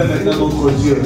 Maintenant notre Dieu,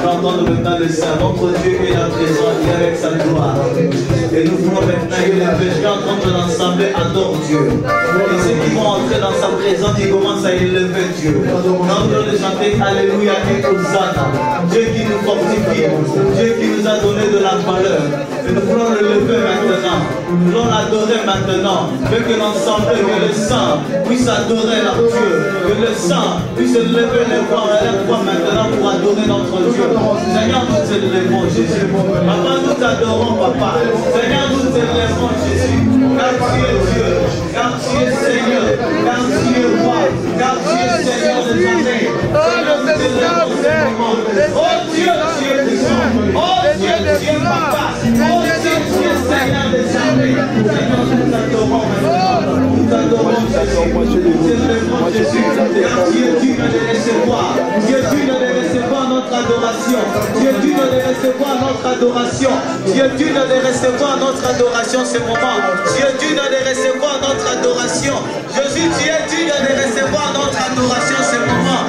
j'entends maintenant le Saint, notre Dieu est là présent, il est avec sa gloire. Et nous voulons maintenant que les pécheurs entendre l'ensemble adore Dieu. Et ceux qui vont entrer dans sa présence, ils commencent à élever Dieu. Nous allons chanter Alléluia et Hosanna. Dieu qui nous fortifie, Dieu qui nous a donné de la valeur. Et nous voulons le lever maintenant. Nous voulons l'adorer maintenant. Que l'ensemble, que le sang puisse adorer notre Dieu. Que le sang puisse lever les voix et les voix maintenant pour adorer notre Dieu. Seigneur, nous t'élèvons Jésus. Papa, nous t'adorons, Papa. Seigneur, nous t'élèvons Jésus. Car tu es Dieu, car tu es Seigneur, car tu es roi, car tu es Seigneur des années. Seigneur, nous t'élèvons ce moment. Oh Dieu, tu es puissant. Oh Dieu, tu es Papa. Oh Dieu, tu es Seigneur des années. Seigneur, nous t'adorons maintenant. Nous t'adorons Jésus. Nous t'élèvons Jésus. Car tu es digne de recevoir. Tu es digne de recevoir notre adoration. Tu es digne de recevoir notre adoration. Tu es digne de recevoir notre adoration ce moment. Tu es digne de recevoir notre adoration. Jésus, tu es digne de recevoir notre adoration ce moment.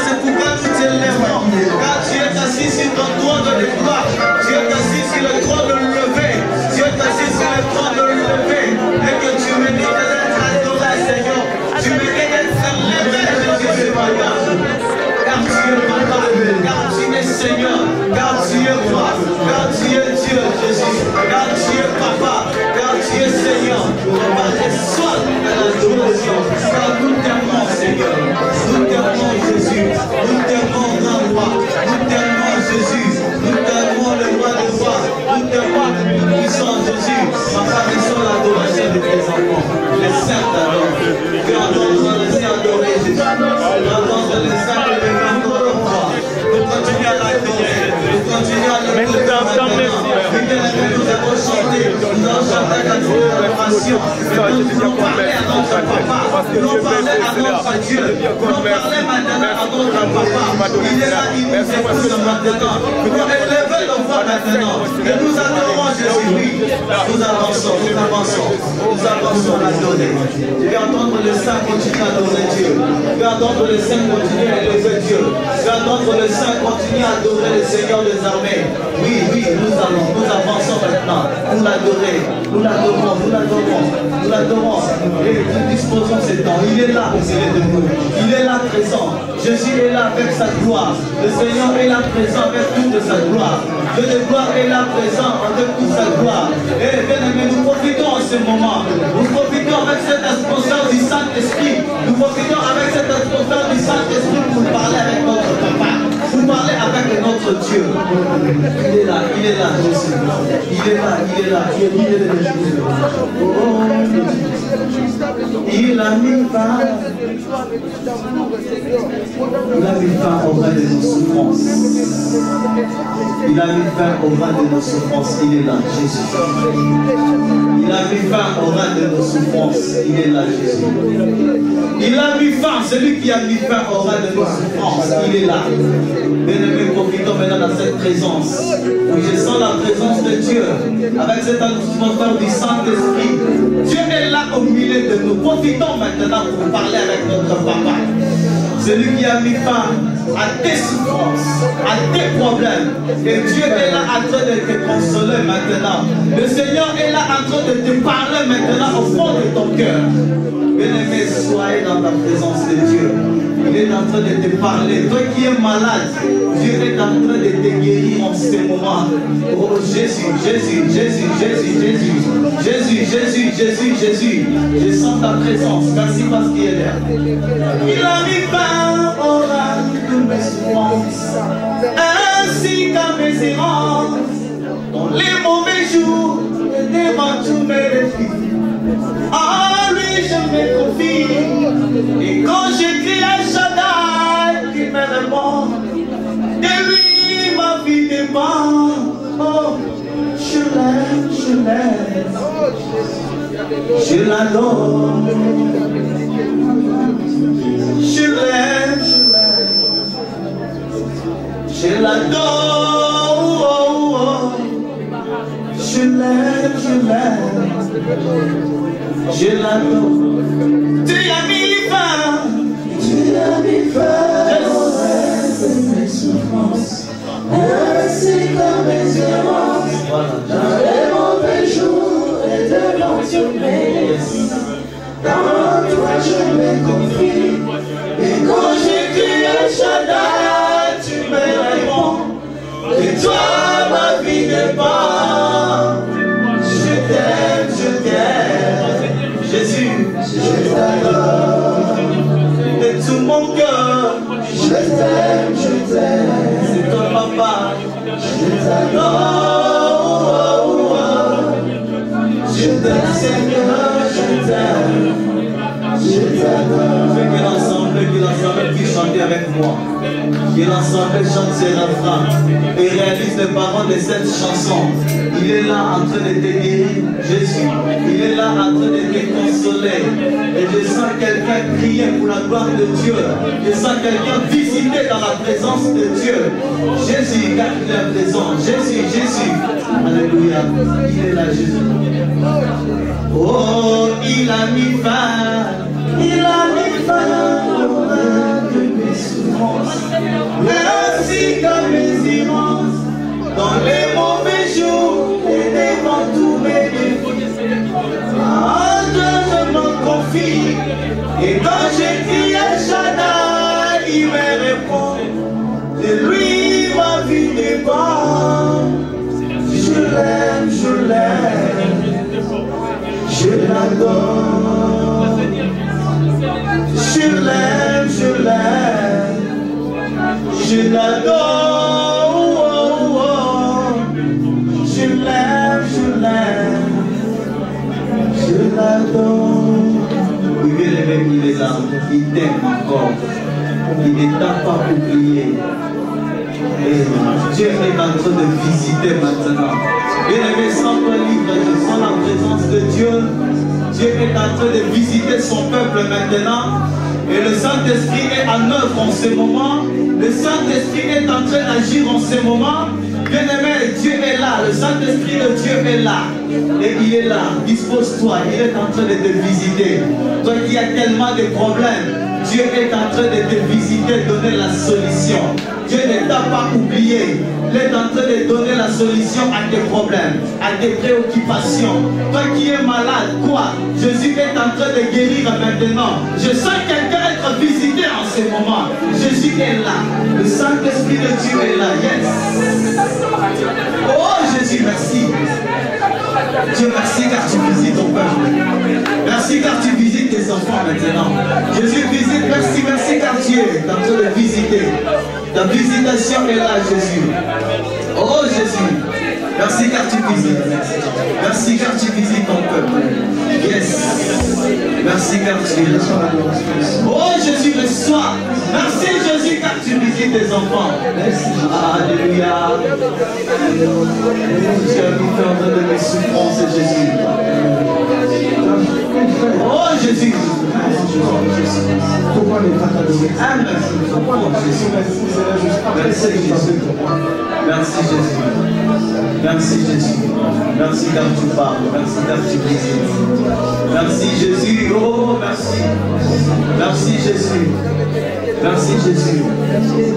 C'est pourquoi nous t'élèvons. Car tu es assis sur ton trône de gloire. Tu es assis sur le trône de lever. Tu es assis sur le trône de lever. Et que tu mérites d'être adoré, Seigneur. Tu mérites d'être élevé, Jésus, ce matin. Car tu es Papa, car tu es Seigneur, car tu es roi, car tu es Dieu, Jésus, car tu es Papa, car tu es Seigneur. Papa, reçois à l'adoration, car nous t'aimons, Seigneur, nous t'aimons, Jésus, nous t'aimons, grand roi, nous t'aimons, Jésus, nous t'aimons, le roi des rois, nous t'aimons, le puissant Jésus. Papa, reçois l'adoration de tes enfants, les saints t'adorent, que entendre les saints adorer Jésus, entendre les saints adorer. Nous continuons à l'adorer, nous continuons à l'adorer. Nous avons chanté, nous avons chanté la adoration. Nous voulons parler à notre Papa, nous voulons parler à notre Dieu, nous voulons parler maintenant à notre Papa. Il est là, il nous écoute maintenant. Nous voulons élever nos voix maintenant. Et nous adorons Jésus, oui. Nous avançons, nous avançons, nous avançons à l'adorer. Je vais entendre le Saint continuer à adorer Dieu. Je vais entendre le Saint continuer à élever Dieu. Je vais entendre le Saint continuer à adorer le Seigneur des armées. Oui, oui, nous avançons maintenant pour l'adorer. Nous l'adorons, nous l'adorons, nous l'adorons. Et nous disposons ce temps. Il est là au milieu de nous. Il est là présent. Jésus est là avec sa gloire. Le Seigneur est là présent avec toute sa gloire. Dieu de gloire est là présent avec toute sa gloire. Et bien aimé, nous profitons en ce moment. Nous profitons avec cette exposition du Saint-Esprit. Nous profitons avec cette exposition du Saint-Esprit pour parler avec notre Papa. Pour parler avec notre Dieu. Il est là, Jésus. Il est là, il est là. Il a mis fin. Il a mis fin au règne de nos souffrances. Il a mis fin au règne de nos souffrances. Il est là, Jésus. Il a mis fin au règne de nos souffrances. Il est là, Jésus. Il a mis fin, celui qui a mis fin au règne de nos souffrances. Il est là. Bien-aimés, profitons maintenant de cette présence. Oui, je sens la présence de Dieu avec cette atmosphère du Saint-Esprit. Dieu est là au milieu de nous. Profitons maintenant pour parler avec notre Papa. Celui qui a mis fin à tes souffrances, à tes problèmes. Et Dieu est là en train de te consoler maintenant. Le Seigneur est là en train de te parler maintenant au fond de ton cœur. Bien-aimé, soyez dans la présence de Dieu. Il est en train de te parler. Toi qui es malade, Dieu est en train de te guérir en ce moment. Oh Jésus, Jésus, Jésus, Jésus, Jésus, Jésus, Jésus, Jésus, Jésus. Je sens ta présence. Merci parce qu'il est là. Il a mis fin au règne de mes souffrances, ainsi qu'à mes errances. Dans les mauvais jours, devant tous mes défis. En lui je me confie. Et quand j'écris à Shaddai qui me répond, de lui ma vie dépend. Oh, je l'aime, je l'aime, je l'adore. Je l'aime, je l'adore. Oh, oh. Je l'aime, je l'aime, je l'adore. Tu as mis fin, tu as mis fin. Dans toi je me confie. Et quand j'écris El Shaddai, tu me réponds. De toi ma vie dépend. Je t'aime, Jésus, je t'adore. De tout mon cœur, je t'aime, c'est ton papa, je t'adore. Je t'aime Seigneur, je t'aime. Fais que l'ensemble puisse chanter avec moi. Que l'ensemble chante ses refrains et réalise les paroles de cette chanson. Il est là en train de te guérir, Jésus. Il est là en train de te consoler. Et je sens quelqu'un crier pour la gloire de Dieu. Je sens quelqu'un visiter dans la présence de Dieu. Jésus, car il est présent. Jésus. Alléluia. Il est là, Jésus. Oh, il a mis fin. Il a mis fin au mal de mes souffrances, mais aussi dans mes errances, dans les mauvais jours et devant tous mes défis. À Dieu je m'en confie, et quand j'écris El Shaddai, il me répond. De lui ma vie dépend. Je l'aime, je l'adore. Je l'aime, je l'adore. Je l'aime, je l'adore. Oui, bien aimé, il est là, il t'aime encore. Il ne t'a pas oublié. Et Dieu est en train de visiter maintenant. Bien aimé, sans toi libre, je sens la présence de Dieu. Dieu est en train de visiter son peuple maintenant. Et le Saint-Esprit est en œuvre en ce moment. Le Saint-Esprit est en train d'agir en ce moment. Bien-aimé, Dieu est là. Le Saint-Esprit de Dieu est là. Et il est là. Dispose-toi. Il est en train de te visiter. Toi qui as tellement de problèmes, Dieu est en train de te visiter, donner la solution. Dieu ne t'a pas oublié. Il est en train de donner la solution à tes problèmes, à tes préoccupations. Toi qui es malade, quoi? Jésus est en train de guérir maintenant. Je sens quelqu'un être visité en ce moment. Jésus est là. Le Saint-Esprit de Dieu est là. Yes. Oh Jésus, merci. Dieu, merci car tu visites ton peuple. Merci car tu visites tes enfants maintenant. Jésus visite, merci car tu es en train de visiter. Ta visitation est là, Jésus. Oh Jésus, merci car tu visites. Merci car tu visites ton peuple. Yes. Merci car tu es là. Oh Jésus, reçois. Merci Jésus car tu visites tes enfants. Alléluia. Tu as mis fin de mes souffrances, Jésus. Oh Jésus. Pourquoi ne pas t'adorer? Merci Jésus. Merci Jésus. Merci Jésus. Merci car tu parles. Merci car tu visites. Merci Jésus. Oh merci. Merci Jésus. Merci Jésus.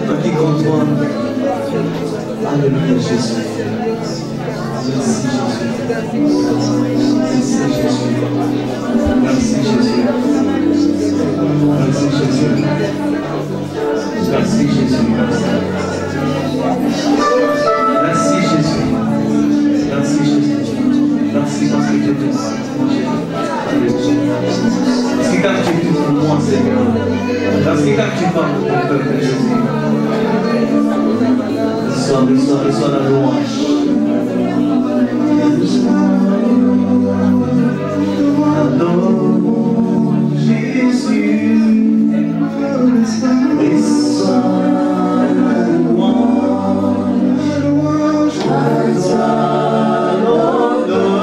Toi qui contrôle. Alléluia Jésus. Merci Jésus. Merci Jésus. Merci Jésus. Merci Jésus. Merci Jésus. Merci Jésus. Merci Jésus. Merci parce que tu es tout. Merci car tu es tout pour moi, Seigneur. Merci car tu parles pour ton peuple, Jésus. Reçois la louange. Adore Jésus. Reçois la louange. Reçois l'honneur.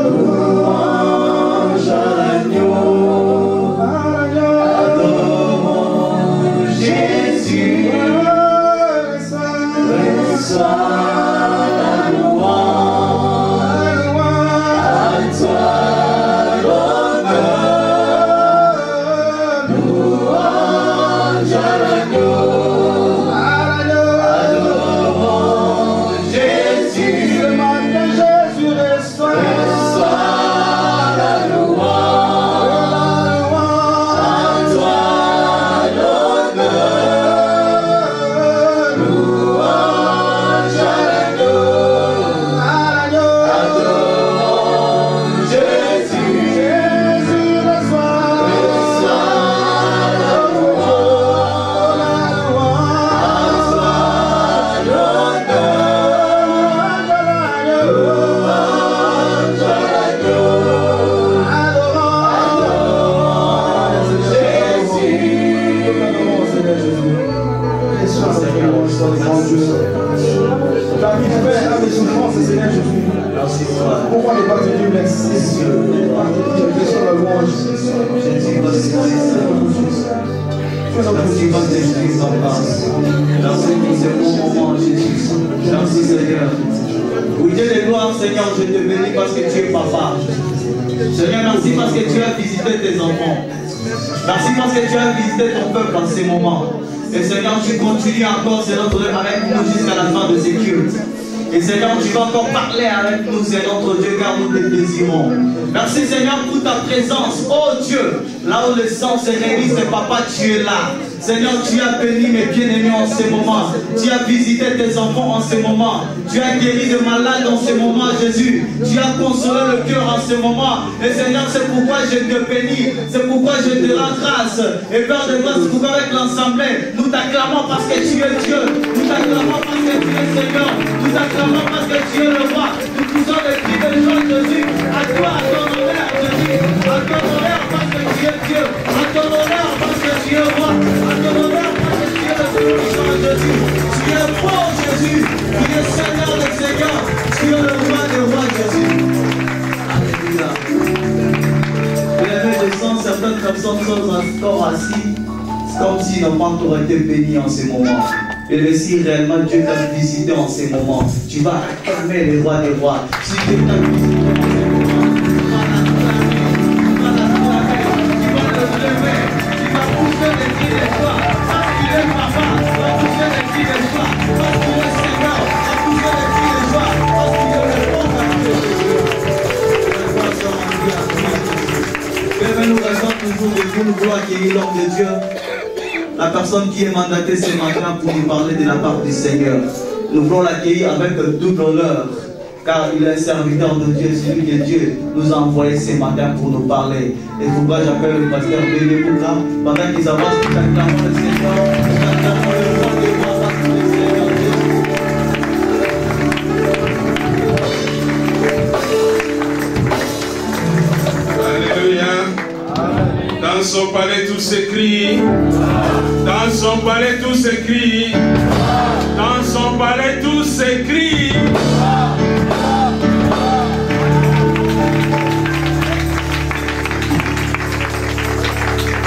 Louange à l'agneau. Adore Jésus. sois le grand Dieu. Tu as mis fin à mes souffrances, Seigneur Jésus. Pourquoi ne pas te dire merci? Que soit la louange. Jésus va se merci parce que je suis en place. Merci pour ce bon moment, Jésus. Merci Seigneur. Oui, Dieu de gloire, Seigneur, je te bénis parce que tu es papa. Seigneur, merci parce que tu as visité tes enfants. Merci parce que tu as visité ton peuple en ces moments. Et Seigneur, tu continues encore, Seigneur, avec nous jusqu'à la fin de ces cultes. Et Seigneur, tu vas encore parler avec nous, Seigneur, notre Dieu, car nous te désirons. Merci Seigneur pour ta présence. Oh Dieu, là où le sang se réunit, c'est papa, tu es là. Seigneur, tu as béni mes bien-aimés en ce moment. Tu as visité tes enfants en ce moment. Tu as guéri de malades en ce moment, Jésus. Tu as consolé le cœur en ce moment. Et Seigneur, c'est pourquoi je te bénis. C'est pourquoi je te rends grâce. Et Père de grâce, c'est pourquoi avec l'Assemblée, nous t'acclamons parce que tu es Dieu. Nous t'acclamons parce que tu es Seigneur. Nous t'acclamons parce que tu es le roi. Nous poussons les cris de joie, Jésus. À toi, à ton honneur, Jésus. À ton honneur parce que tu es Dieu. À ton honneur parce que tu es roi. À ton honneur parce que tu es le Tout-Puissant, Jésus. Tu es bon, Jésus. Tu es Seigneur des Seigneurs. Tu es le roi des rois, Jésus. Alléluia. Bien-aimés, je sens certaines personnes sont encore assis. C'est comme s'ils n'ont pas encore été bénis en ce moment. Et si réellement Dieu t'a visité en ces moments, tu vas acclamer le roi des rois. Si Dieu t'a visité en ces moments, tu vas l'acclamer, tu vas le lever, tu vas pousser les cris de joie, parce qu'il est papa, tu vas pousser les cris de joie, parce qu'il est Seigneur, tu vas pousser les cris de joie, parce qu'il est le bon Dieu. Nous restons toujours debout, nous voulons accueillir l'homme de Dieu. La personne qui est mandatée ce matin pour nous parler de la part du Seigneur. Nous voulons l'accueillir avec double honneur, car il est un serviteur de Dieu, celui que Dieu nous a envoyé ce matin pour nous parler. Et pourquoi j'appelle le pasteur Béné Bouka, pendant qu'ils avancent, nous acclamons le Seigneur, nous acclamons le roi des rois, parce que le Seigneur Dieu. Alléluia. Dans son palais tout s'écrit. Dans son palais tout s'écrit. Dans son palais tout s'écrit.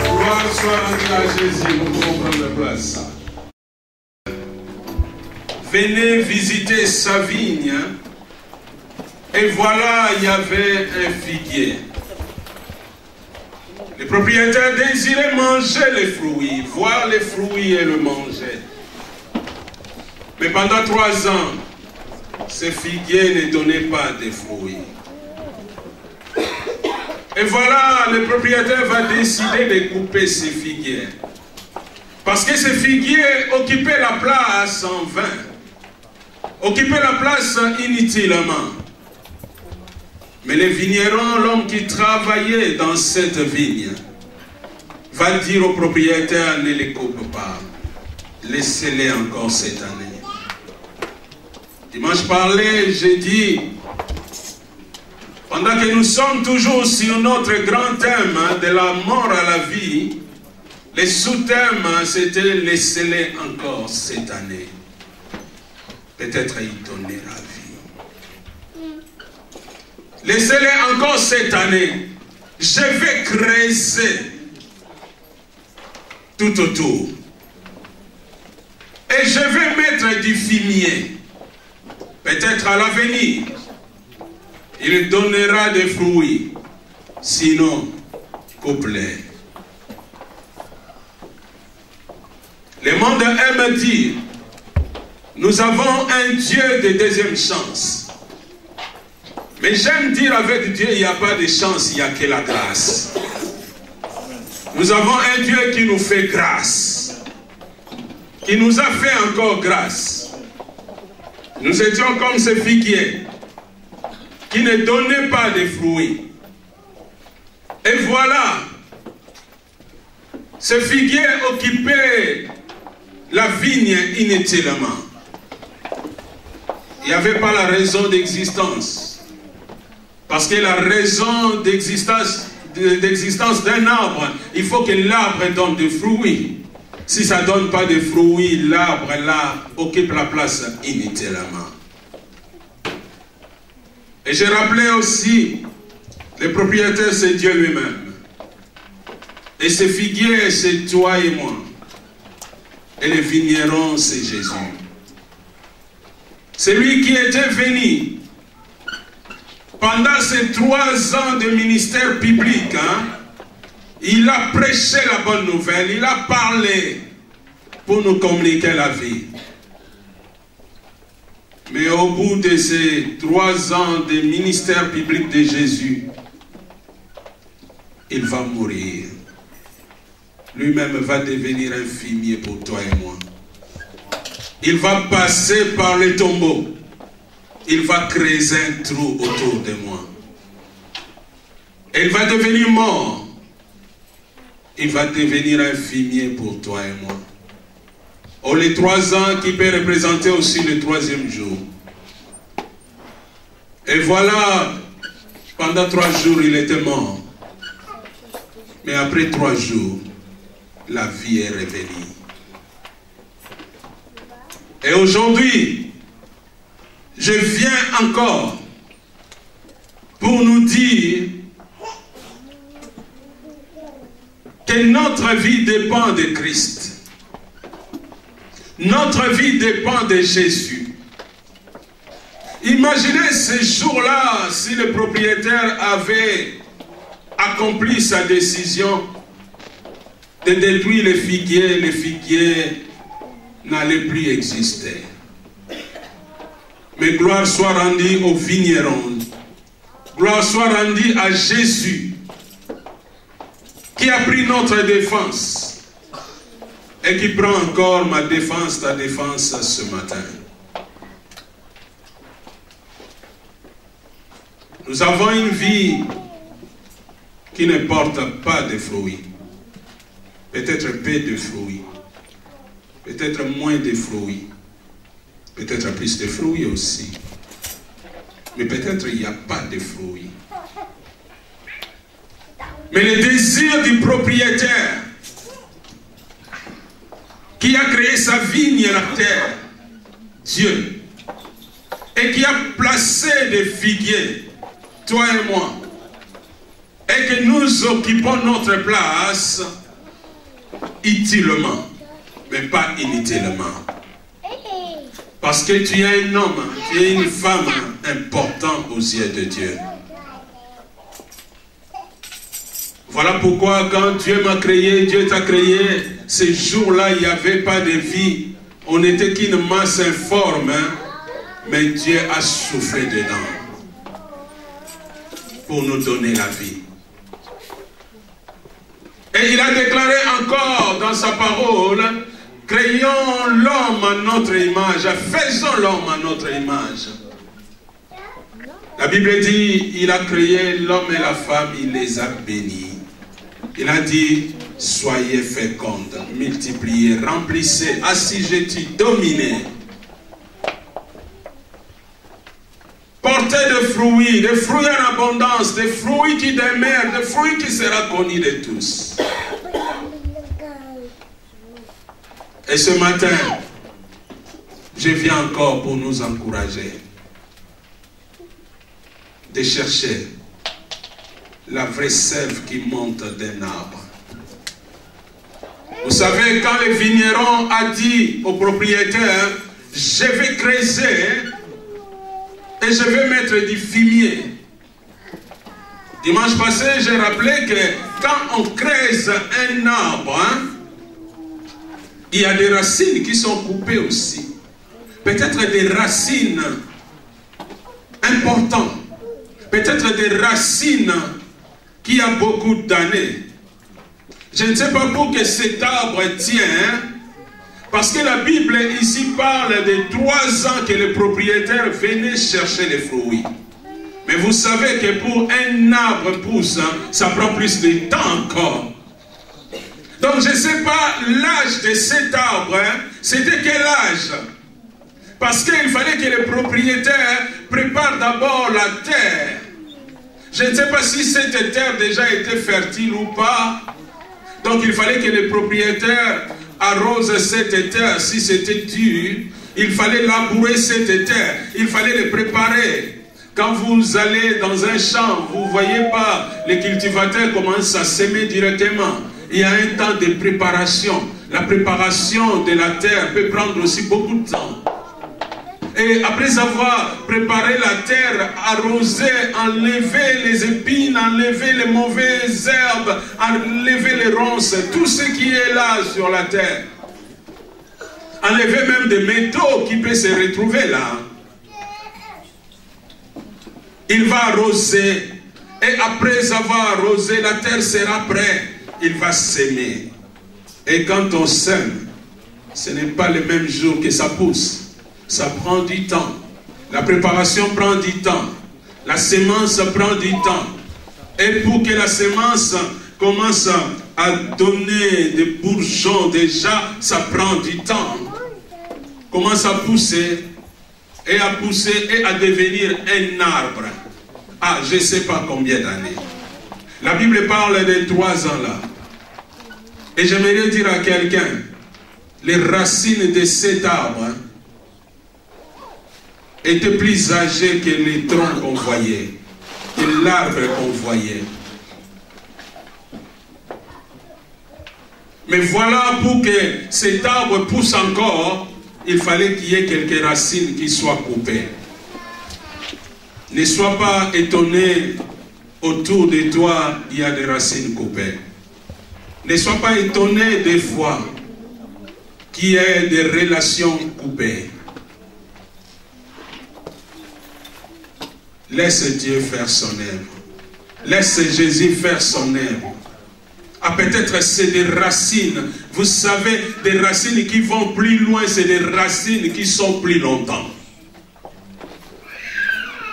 Gloire soit rendue à Jésus. Nous pouvons prendre la place. Venez visiter sa vigne. Et voilà, il y avait un figuier. Les propriétaires désiraient manger les fruits, voir les fruits et le manger. Mais pendant 3 ans, ce figuier ne donnait pas de fruits. Et voilà, le propriétaire va décider de couper ce figuier. Parce que ce figuier occupait la place en vain. Occupait la place inutilement. Mais le vigneron, l'homme qui travaillait dans cette vigne, va dire au propriétaire, ne les coupe pas. Laissez-les encore cette année. Dimanche parlé, j'ai dit, pendant que nous sommes toujours sur notre grand thème de la mort à la vie, le sous-thème, c'était laissez-les encore cette année. Peut-être y donner la vie. Laissez-les encore cette année. Je vais creuser tout autour. Et je vais mettre du fumier. Peut-être à l'avenir, il donnera des fruits. Sinon, coupe-les. Le monde aime dire, nous avons un Dieu de deuxième chance. Mais j'aime dire avec Dieu, il n'y a pas de chance, il n'y a que la grâce. Nous avons un Dieu qui nous fait grâce. Qui nous a fait encore grâce. Nous étions comme ce figuier qui ne donnait pas de fruits. Et voilà, ce figuier occupait la vigne inutilement. Il n'y avait pas la raison d'existence. Parce que la raison d'existence d'un arbre, il faut que l'arbre donne des fruits. Si ça ne donne pas de fruits, l'arbre là occupe la place inutilement. Et j'ai rappelé aussi, le propriétaire c'est Dieu lui-même. Et ce figuier c'est toi et moi. Et le vigneron c'est Jésus. C'est lui qui était venu pendant ces 3 ans de ministère public. Il a prêché la bonne nouvelle, il a parlé pour nous communiquer la vie. Mais au bout de ces 3 ans de ministère public de Jésus, il va mourir. Lui-même va devenir un fumier pour toi et moi. Il va passer par le tombeau. Il va creuser un trou autour de moi. Il va devenir mort. Il va devenir un fumier pour toi et moi. Oh, les 3 ans qui peut représenter aussi le 3e jour. Et voilà, pendant 3 jours, il était mort. Mais après 3 jours, la vie est revenue. Et aujourd'hui, je viens encore pour nous dire que notre vie dépend de Christ. Notre vie dépend de Jésus. Imaginez ce jour-là si le propriétaire avait accompli sa décision de détruire les figuiers n'allait plus exister. Mais gloire soit rendue au vigneron. Gloire soit rendue à Jésus qui a pris notre défense et qui prend encore ma défense, ta défense ce matin. Nous avons une vie qui ne porte pas de fruits. Peut-être peu de fruits. Peut-être moins de fruits. Peut-être plus de fruits aussi. Mais peut-être il n'y a pas de fruits. Mais le désir du propriétaire qui a créé sa vigne et la terre, Dieu, et qui a placé des figuiers, toi et moi, et que nous occupons notre place utilement, mais pas inutilement. Parce que tu es un homme, tu es une femme importante aux yeux de Dieu. Voilà pourquoi quand Dieu m'a créé, Dieu t'a créé, ces jours-là, il n'y avait pas de vie. On n'était qu'une masse informe, mais Dieu a soufflé dedans pour nous donner la vie. Et il a déclaré encore dans sa parole, créons l'homme à notre image, faisons l'homme à notre image. La Bible dit, il a créé l'homme et la femme, il les a bénis. Il a dit, soyez fécondes, multipliez, remplissez, assujettis, dominez. Portez des fruits en abondance, des fruits qui demeurent, des fruits qui seront connus de tous. Et ce matin, je viens encore pour nous encourager de chercher la vraie sève qui monte d'un arbre. Vous savez, quand le vigneron a dit au propriétaire, je vais creuser et je vais mettre du fumier. Dimanche passé, j'ai rappelé que quand on creuse un arbre, il y a des racines qui sont coupées aussi. Peut-être des racines importantes. Peut-être des racines qui ont beaucoup d'années. Je ne sais pas pour que cet arbre tient, parce que la Bible ici parle de 3 ans que le propriétaire venait chercher les fruits. Mais vous savez que pour un arbre pousse, ça prend plus de temps encore. Donc je ne sais pas l'âge de cet arbre, c'était quel âge? Parce qu'il fallait que le propriétaire prépare d'abord la terre. Je ne sais pas si cette terre déjà était fertile ou pas. Donc il fallait que le propriétaire arrose cette terre, si c'était dur, il fallait labourer cette terre, il fallait les préparer. Quand vous allez dans un champ, vous ne voyez pas les cultivateurs commencent à s'aimer directement. Il y a un temps de préparation. La préparation de la terre peut prendre aussi beaucoup de temps. Et après avoir préparé la terre, arrosé, enlever les épines, enlever les mauvaises herbes, enlever les ronces, tout ce qui est là sur la terre. Enlever même des métaux qui peuvent se retrouver là. Il va arroser. Et après avoir arrosé, la terre sera prête. Il va s'aimer. Et quand on sème, ce n'est pas le même jour que ça pousse. Ça prend du temps. La préparation prend du temps. La semence prend du temps. Et pour que la semence commence à donner des bourgeons déjà, ça prend du temps. Commence à pousser et à pousser et à devenir un arbre. Ah, je ne sais pas combien d'années. La Bible parle de 3 ans là. Et j'aimerais dire à quelqu'un, les racines de cet arbre étaient plus âgées que les troncs qu'on voyait, que l'arbre qu'on voyait. Mais voilà, pour que cet arbre pousse encore, il fallait qu'il y ait quelques racines qui soient coupées. Ne sois pas étonné, autour de toi, il y a des racines coupées. Ne sois pas étonné des fois qu'il y ait des relations coupées. Laisse Dieu faire son œuvre. Laisse Jésus faire son œuvre. Ah, peut-être c'est des racines. Vous savez, des racines qui vont plus loin, c'est des racines qui sont plus longtemps.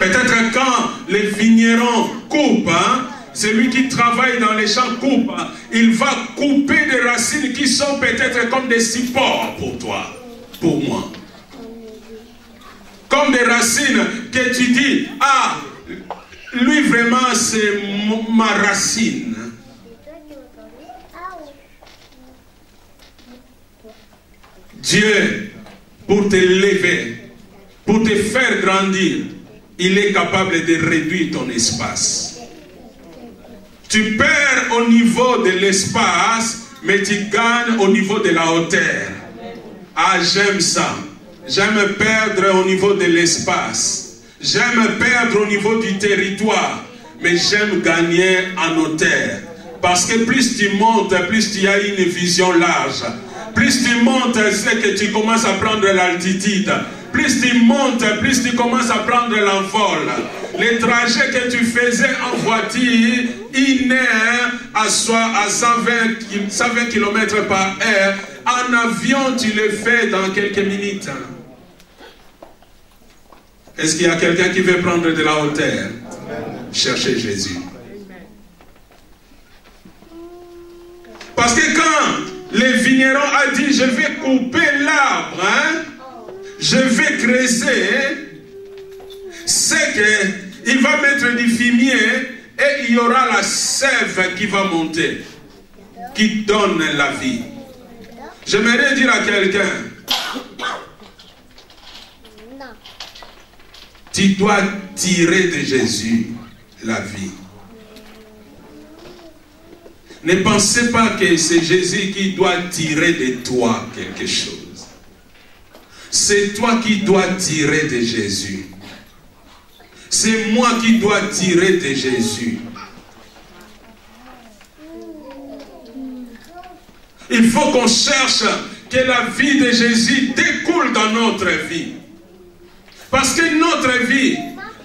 Peut-être quand les vignerons coupent, celui qui travaille dans les champs coupe, il va couper des racines qui sont peut-être comme des supports pour toi, pour moi. Comme des racines que tu dis, ah, lui vraiment c'est ma racine. Dieu, pour te lever, pour te faire grandir, il est capable de réduire ton espace. Tu perds au niveau de l'espace, mais tu gagnes au niveau de la hauteur. Ah, j'aime ça. J'aime perdre au niveau de l'espace. J'aime perdre au niveau du territoire. Mais j'aime gagner en hauteur. Parce que plus tu montes, plus tu as une vision large. Plus tu montes, c'est que tu commences à prendre l'altitude. Plus tu montes, plus tu commences à prendre l'envol. Les trajets que tu faisais en voiture, à 120 km par heure, en avion, tu le fais dans quelques minutes. Est-ce qu'il y a quelqu'un qui veut prendre de la hauteur? Cherchez Jésus. Parce que quand le vigneron a dit, je vais couper l'arbre, je vais creuser, c'est qu'il va mettre du fumier et il y aura la sève qui va monter, qui donne la vie. J'aimerais dire à quelqu'un, tu dois tirer de Jésus la vie. Ne pensez pas que c'est Jésus qui doit tirer de toi quelque chose. C'est toi qui dois tirer de Jésus. C'est moi qui dois tirer de Jésus. Il faut qu'on cherche que la vie de Jésus découle dans notre vie. Parce que notre vie,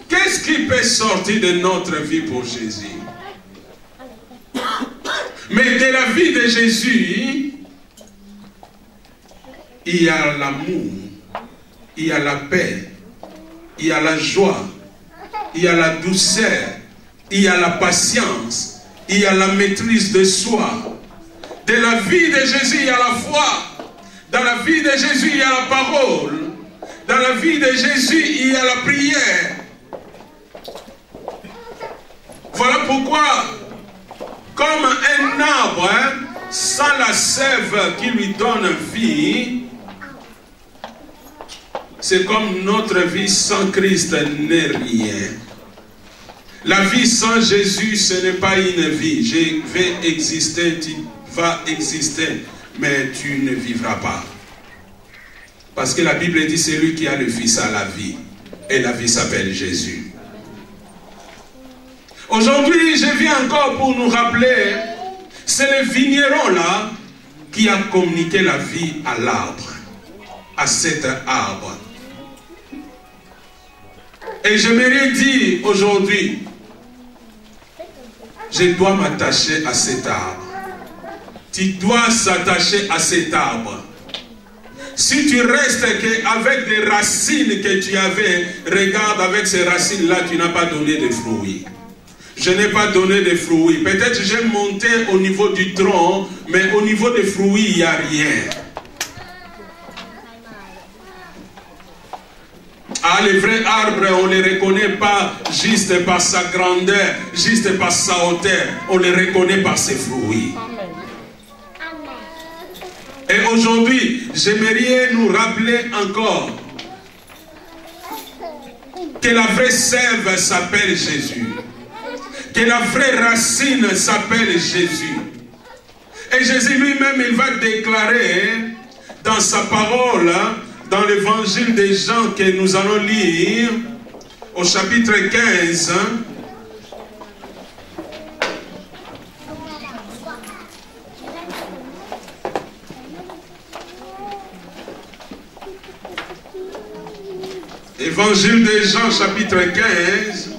qu'est-ce qui peut sortir de notre vie pour Jésus? Mais de la vie de Jésus, il y a l'amour, il y a la paix, il y a la joie, il y a la douceur, il y a la patience, il y a la maîtrise de soi. De la vie de Jésus, il y a la foi. Dans la vie de Jésus, il y a la parole. Dans la vie de Jésus, il y a la prière. Voilà pourquoi, comme un arbre, sans la sève qui lui donne vie, c'est comme notre vie sans Christ n'est rien. La vie sans Jésus, ce n'est pas une vie. Je vais exister, tu vas exister, mais tu ne vivras pas. Parce que la Bible dit, c'est lui qui a le Fils à la vie. Et la vie s'appelle Jésus. Aujourd'hui, je viens encore pour nous rappeler, c'est le vigneron là qui a communiqué la vie à l'arbre, à cet arbre. Et j'aimerais dire aujourd'hui, je dois m'attacher à cet arbre. Tu dois s'attacher à cet arbre. Si tu restes avec des racines que tu avais, regarde, avec ces racines-là, tu n'as pas donné de fruits. Je n'ai pas donné de fruits. Peut-être j'ai monté au niveau du tronc, mais au niveau des fruits, il n'y a rien. Ah, les vrais arbres, on ne les reconnaît pas juste par sa grandeur, juste par sa hauteur. On les reconnaît par ses fruits. Et aujourd'hui, j'aimerais nous rappeler encore que la vraie sève s'appelle Jésus. Que la vraie racine s'appelle Jésus. Et Jésus lui-même, il va déclarer dans sa parole, dans l'évangile des Jean que nous allons lire, au chapitre 15, Évangile de Jean, chapitre 15,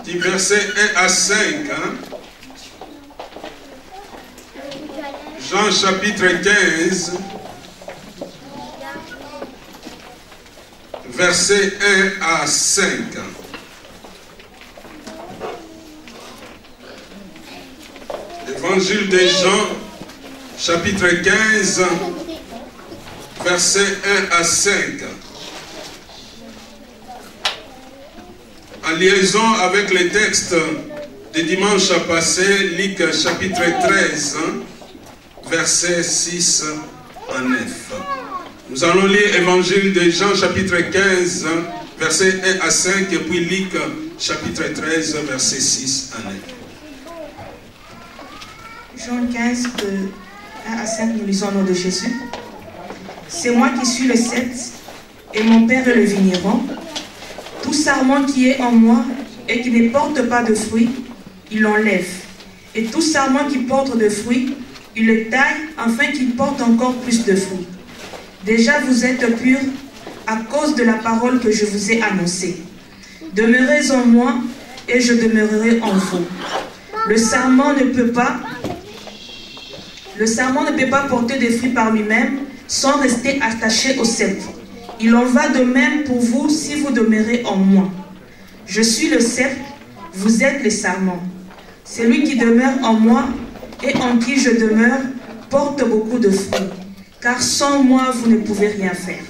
du verset 1 à 5. Jean, chapitre 15, verset 1 à 5. Évangile de Jean, chapitre 15, verset 1 à 5. En liaison avec les textes du dimanche passé, Luc chapitre 13, verset 6 à 9. Nous allons lire Évangile de Jean chapitre 15, verset 1 à 5, et puis Luc chapitre 13, verset 6 à 9. Jean 15, de 1 à 5, nous lisons au nom de Jésus. C'est moi qui suis le cep, et mon Père est le vigneron. Tout sarment qui est en moi et qui ne porte pas de fruits, il l'enlève. Et tout sarment qui porte de fruits, il le taille afin qu'il porte encore plus de fruits. Déjà vous êtes purs à cause de la parole que je vous ai annoncée. Demeurez en moi et je demeurerai en vous. Le sarment ne peut pas porter des fruits par lui-même sans rester attaché au cep. Il en va de même pour vous si vous demeurez en moi. Je suis le cep, vous êtes les sarments. Celui qui demeure en moi et en qui je demeure porte beaucoup de fruits, car sans moi vous ne pouvez rien faire.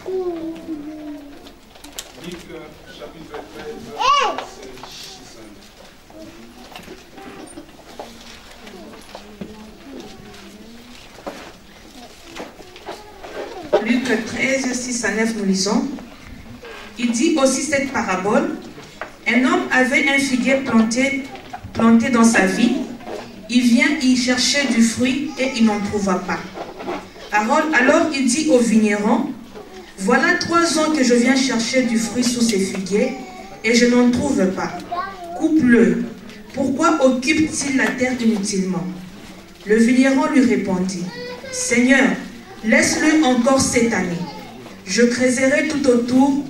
Luc 13, 6 à 9, nous lisons. Il dit aussi cette parabole. Un homme avait un figuier planté dans sa vigne. Il vient y chercher du fruit et il n'en trouva pas. Alors il dit au vigneron, voilà 3 ans que je viens chercher du fruit sous ces figuiers et je n'en trouve pas. Coupe-le. Pourquoi occupe-t-il la terre inutilement? Le vigneron lui répondit, Seigneur, laisse-le encore cette année. Je creuserai tout autour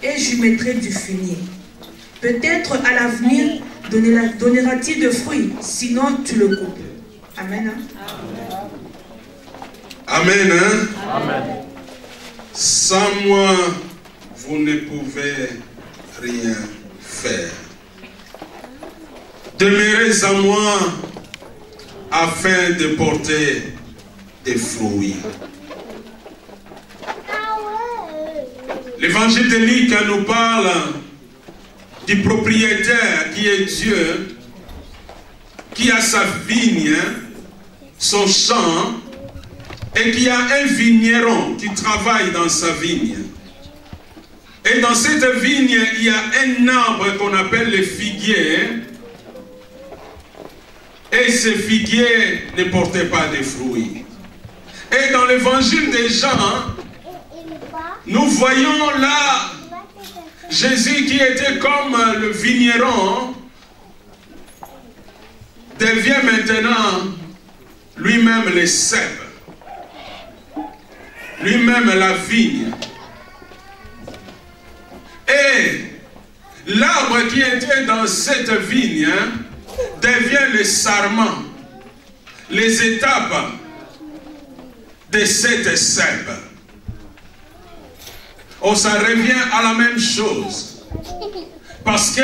et j'y mettrai du fumier. Peut-être à l'avenir donnera-t-il de fruits, sinon tu le coupes. Amen. Amen. Amen. Sans moi, vous ne pouvez rien faire. Demeurez en moi afin de porter des fruits. L'évangile de Luc nous parle du propriétaire qui est Dieu, qui a sa vigne, son champ, et qui a un vigneron qui travaille dans sa vigne. Et dans cette vigne, il y a un arbre qu'on appelle le figuier. Et ce figuier ne portait pas de fruits. Et dans l'évangile des Jean, nous voyons là Jésus qui était comme le vigneron, devient maintenant lui-même le cep, lui-même la vigne. Et l'arbre qui était dans cette vigne devient le sarment, les étapes de cette cep. Oh, ça revient à la même chose. Parce que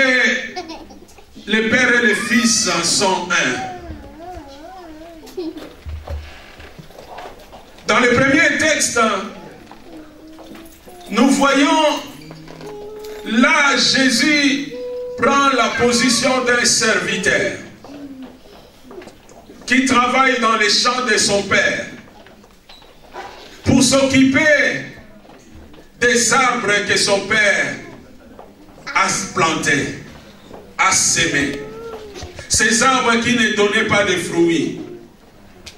le Père et le Fils sont un. Dans le premier texte, nous voyons là Jésus prend la position d'un serviteur qui travaille dans les champs de son Père pour s'occuper des arbres que son Père a plantés, a semés. Ces arbres qui ne donnaient pas de fruits.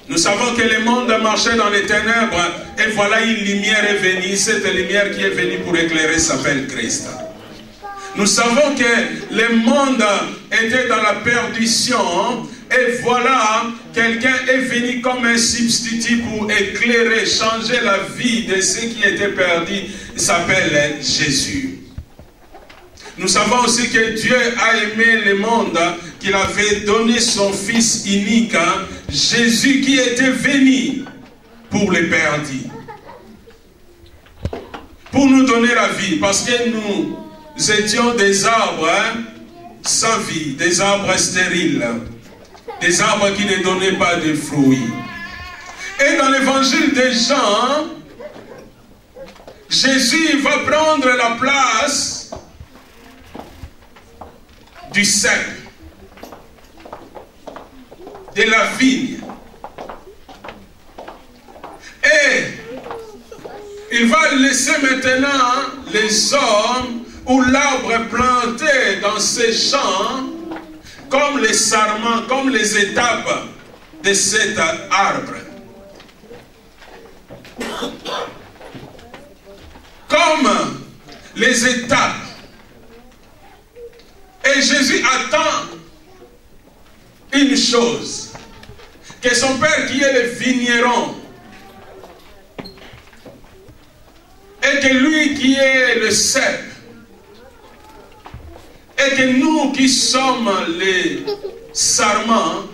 Nous savons que le monde marchait dans les ténèbres et voilà une lumière est venue. Cette lumière qui est venue pour éclairer s'appelle Christ. Nous savons que le monde était dans la perdition et voilà, quelqu'un est venu comme un substitut pour éclairer, changer la vie de ceux qui étaient perdus. Il s'appelle Jésus. Nous savons aussi que Dieu a aimé le monde, qu'il avait donné son Fils unique, Jésus qui était venu pour les perdus. Pour nous donner la vie, parce que nous étions des arbres sans vie, des arbres stériles, des arbres qui ne donnaient pas de fruits. Et dans l'évangile de Jean, Jésus va prendre la place du cep, de la vigne. Et il va laisser maintenant les hommes ou l'arbre planté dans ces champs comme les sarments, comme les étapes de cet arbre. Comme les étapes. Et Jésus attend une chose, que son Père qui est le vigneron, et que lui qui est le cep, et que nous qui sommes les sarments,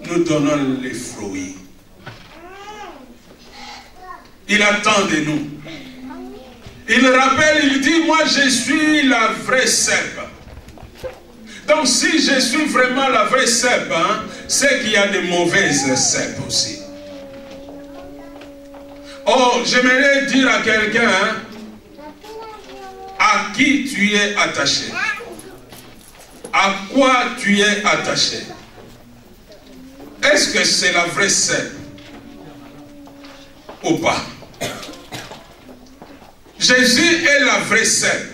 nous donnons les fruits. Il attend de nous. Il rappelle, il dit, moi je suis la vraie cep. Donc si je suis vraiment la vraie cep, c'est qu'il y a de mauvaises cèpes aussi. Oh, j'aimerais dire à quelqu'un, à qui tu es attaché? À quoi tu es attaché? Est-ce que c'est la vraie cep ou pas? Jésus est la vraie cep.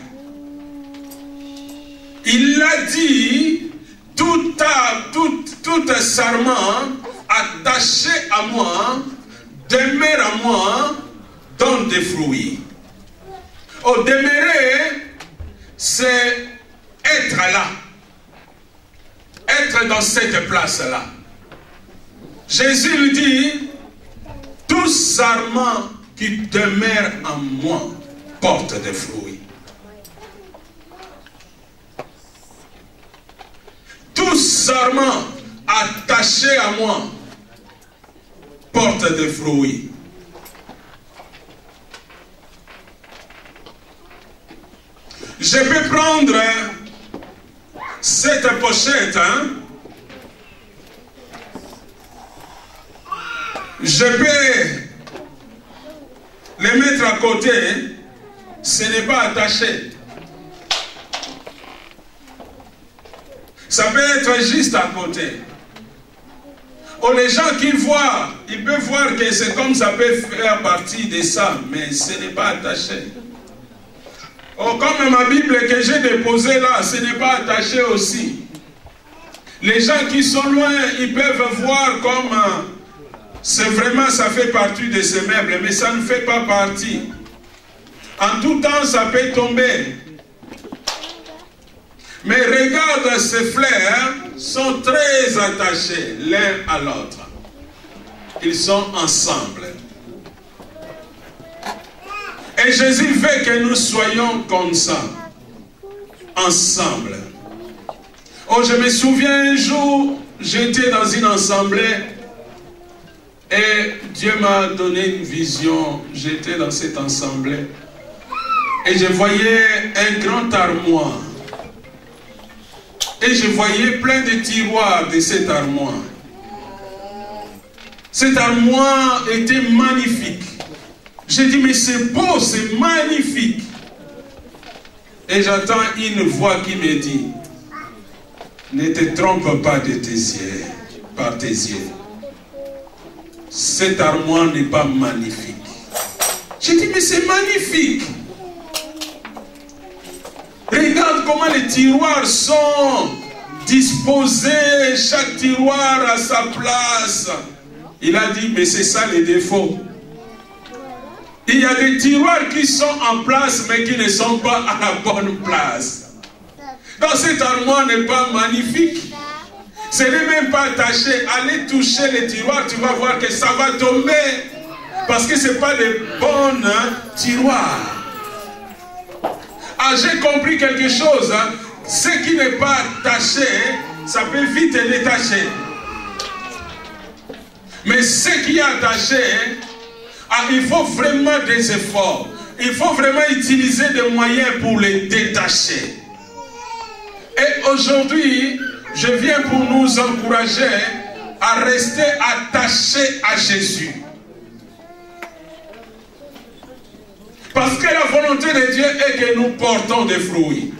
Il l'a dit, tout sarment attaché à moi, demeure à moi, donne des fruits. Oh, demeurer, c'est être là. Être dans cette place-là. Jésus lui dit, tout sarment qui demeure en moi porte des fruits. Tout sarment attaché à moi porte des fruits. Je peux prendre cette pochette, je peux les mettre à côté, ce n'est pas attaché. Ça peut être juste à côté. Ou les gens qui voient, ils peuvent voir que c'est comme ça peut faire partie de ça, mais ce n'est pas attaché. Ou comme ma Bible que j'ai déposée là, ce n'est pas attaché aussi. Les gens qui sont loin, ils peuvent voir comme c'est vraiment, ça fait partie de ces meubles, mais ça ne fait pas partie. En tout temps, ça peut tomber. Mais regarde, ces fleurs sont très attachés l'un à l'autre. Ils sont ensemble. Et Jésus veut que nous soyons comme ça, ensemble. Oh, je me souviens un jour, j'étais dans une assemblée et Dieu m'a donné une vision. J'étais dans cette assemblée et je voyais un grand armoire. Et je voyais plein de tiroirs de cette armoire. Cette armoire était magnifique. J'ai dit, mais c'est beau, c'est magnifique. Et j'entends une voix qui me dit, ne te trompe pas de tes yeux, par tes yeux. Cette armoire n'est pas magnifique. J'ai dit, mais c'est magnifique. Regarde comment les tiroirs sont disposés, chaque tiroir à sa place. Il a dit, mais c'est ça les défauts. Il y a des tiroirs qui sont en place, mais qui ne sont pas à la bonne place. Donc cette armoire n'est pas magnifique. Ce n'est même pas attaché. Allez toucher les tiroirs, tu vas voir que ça va tomber. Parce que ce n'est pas des bons tiroirs. Ah, j'ai compris quelque chose. Ce qui n'est pas attaché, ça peut vite détacher. Mais ce qui est attaché, il faut vraiment des efforts. Il faut vraiment utiliser des moyens pour les détacher. Et aujourd'hui, je viens pour nous encourager à rester attachés à Jésus. Parce que la volonté de Dieu est que nous portons des fruits.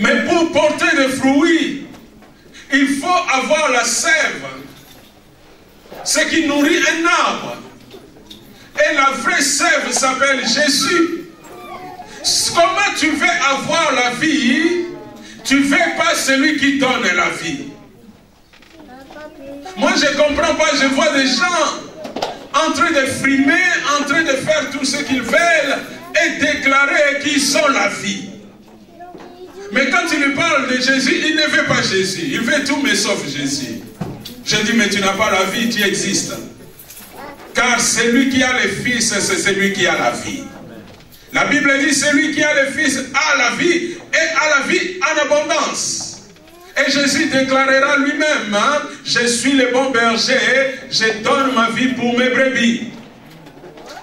Mais pour porter des fruits, il faut avoir la sève. Ce qui nourrit un arbre. Et la vraie sève s'appelle Jésus. Comment tu veux avoir la vie? Tu ne veux pas celui qui donne la vie. Moi je ne comprends pas, je vois des gens en train de frimer, en train de faire tout ce qu'ils veulent et déclarer qu'ils sont la vie. Mais quand tu lui parles de Jésus, il ne veut pas Jésus. Il veut tout mais sauf Jésus. Je dis, mais tu n'as pas la vie, tu existes. Car celui qui a le Fils, c'est celui qui a la vie. La Bible dit, celui qui a le Fils a la vie et a la vie en abondance. Et Jésus déclarera lui-même, je suis le bon berger, je donne ma vie pour mes brebis.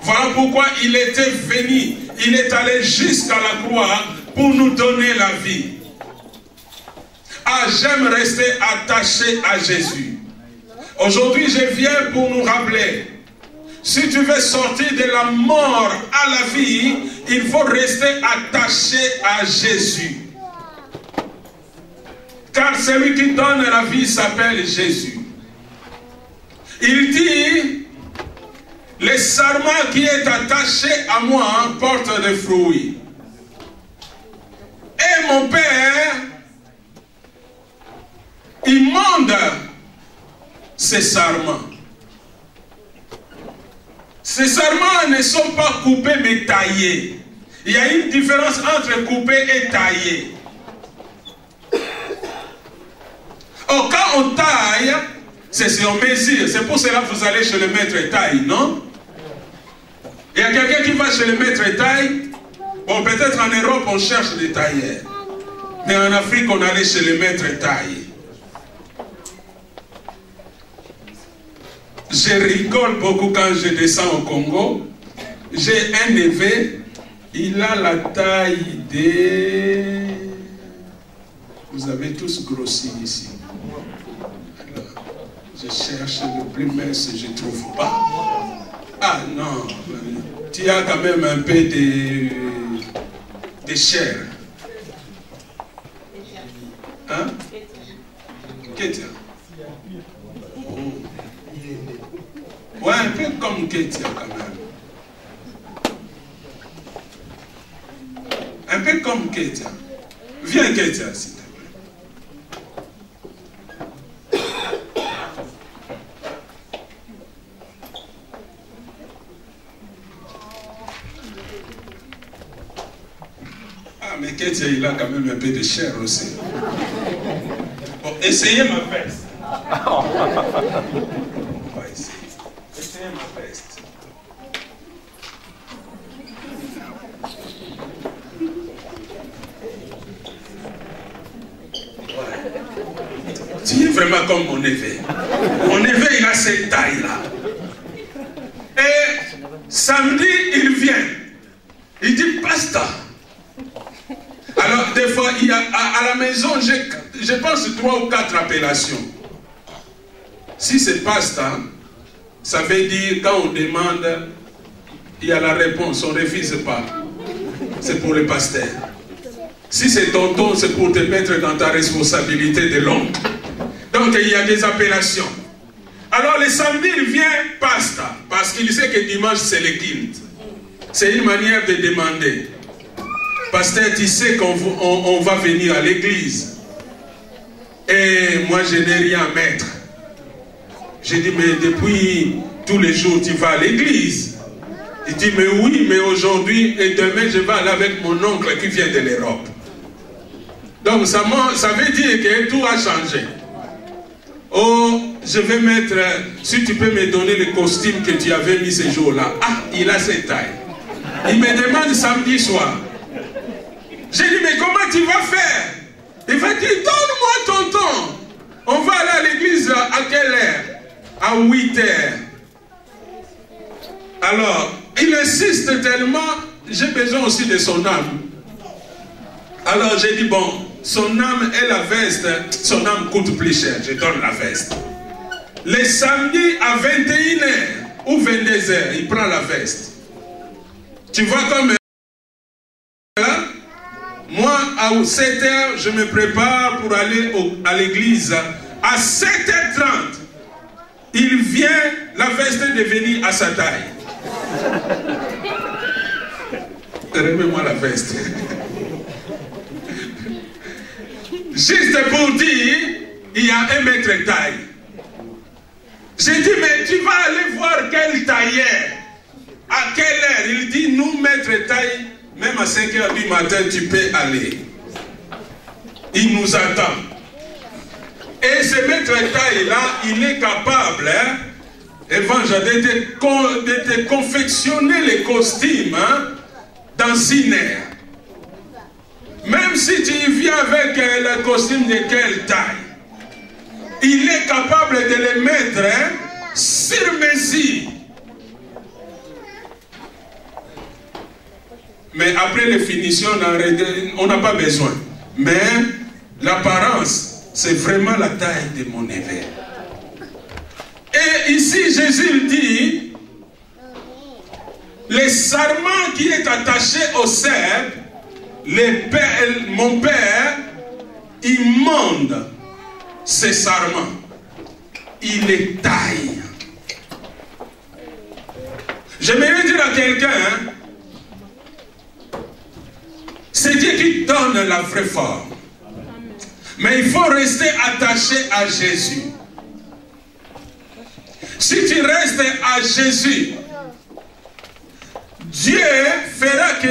Voilà pourquoi il était venu, il est allé jusqu'à la croix pour nous donner la vie. Ah, j'aime rester attaché à Jésus. Aujourd'hui, je viens pour nous rappeler, si tu veux sortir de la mort à la vie, il faut rester attaché à Jésus. Car celui qui donne la vie s'appelle Jésus. Il dit, le sarment qui est attaché à moi porte des fruits. Et mon Père, il mande ces sarments. Ces sarments ne sont pas coupés mais taillés. Il y a une différence entre couper et tailler. Or, quand on taille, c'est sur mesure. C'est pour cela que vous allez chez le maître taille, non? Il y a quelqu'un qui va chez le maître taille. Bon, peut-être en Europe, on cherche des tailleurs. Mais en Afrique, on allait chez le maître taille. Je rigole beaucoup quand je descends au Congo. J'ai un neveu, il a la taille de... Vous avez tous grossi ici. Alors, je cherche le plus mince, je ne trouve pas. Ah non, tu as quand même un peu de chair. Hein? Kétia. Ouais, un peu comme Kétia quand même. Un peu comme Kétia. Viens Kétia, s'il te plaît. Ah, mais Kétia, il a quand même un peu de chair aussi. Bon, essayez ma veste. On va essayer. Essayez ma veste. Tu es vraiment comme mon évêque. Mon évêque, il a cette taille-là. Et samedi, il vient. Il dit, pasteur. Alors, des fois, il y a, à la maison, je pense 3 ou 4 appellations. Si c'est pasteur, ça veut dire quand on demande, il y a la réponse, on ne refuse pas. C'est pour le pasteur. Si c'est tonton, c'est pour te mettre dans ta responsabilité de l'oncle. Donc il y a des appellations. Alors le samedi, il vient pasteur, parce qu'il sait que dimanche c'est le culte. C'est une manière de demander. Pasteur, tu sais qu'on va venir à l'église. Et moi je n'ai rien à mettre. J'ai dit, mais depuis tous les jours tu vas à l'église. Il dit, mais oui, mais aujourd'hui et demain je vais aller avec mon oncle qui vient de l'Europe. Donc ça veut dire que tout a changé. Oh, je vais mettre, si tu peux me donner le costume que tu avais mis ce jour-là. Ah, il a cette taille. Il me demande samedi soir. J'ai dit, mais comment tu vas faire? Il va dire, donne-moi ton temps. On va aller à l'église à quelle heure? À 8 heures. Alors, il insiste tellement, j'ai besoin aussi de son âme. Alors j'ai dit, bon, son âme et la veste, son âme coûte plus cher, je donne la veste. Le samedi à 21h ou 22h, il prend la veste. Tu vois comme moi, à 7h, je me prépare pour aller à l'église. À 7h30, il vient, la veste est devenue à sa taille. Remets-moi la veste. Juste pour dire, il y a 1 mètre taille. J'ai dit, mais tu vas aller voir quel tailleur. À quelle heure? Il dit, nous, mètre taille, même à 5 h du matin, tu peux aller. Il nous attend. Et ce mètre taille-là, il est capable, hein, évangile, de te confectionner les costumes, hein, dans 6 heures. Même si tu viens avec le costume de quelle taille, il est capable de les mettre, hein, sur mesure. Mais après les finitions, on n'a pas besoin. Mais l'apparence, c'est vraiment la taille de mon évêque. Et ici, Jésus dit, le sarment qui est attaché au cep, mon père, il monte ce sarment. Il les taille. J'aimerais dire à quelqu'un, hein, c'est Dieu qui donne la vraie forme. Mais il faut rester attaché à Jésus. Si tu restes à Jésus, Dieu fera que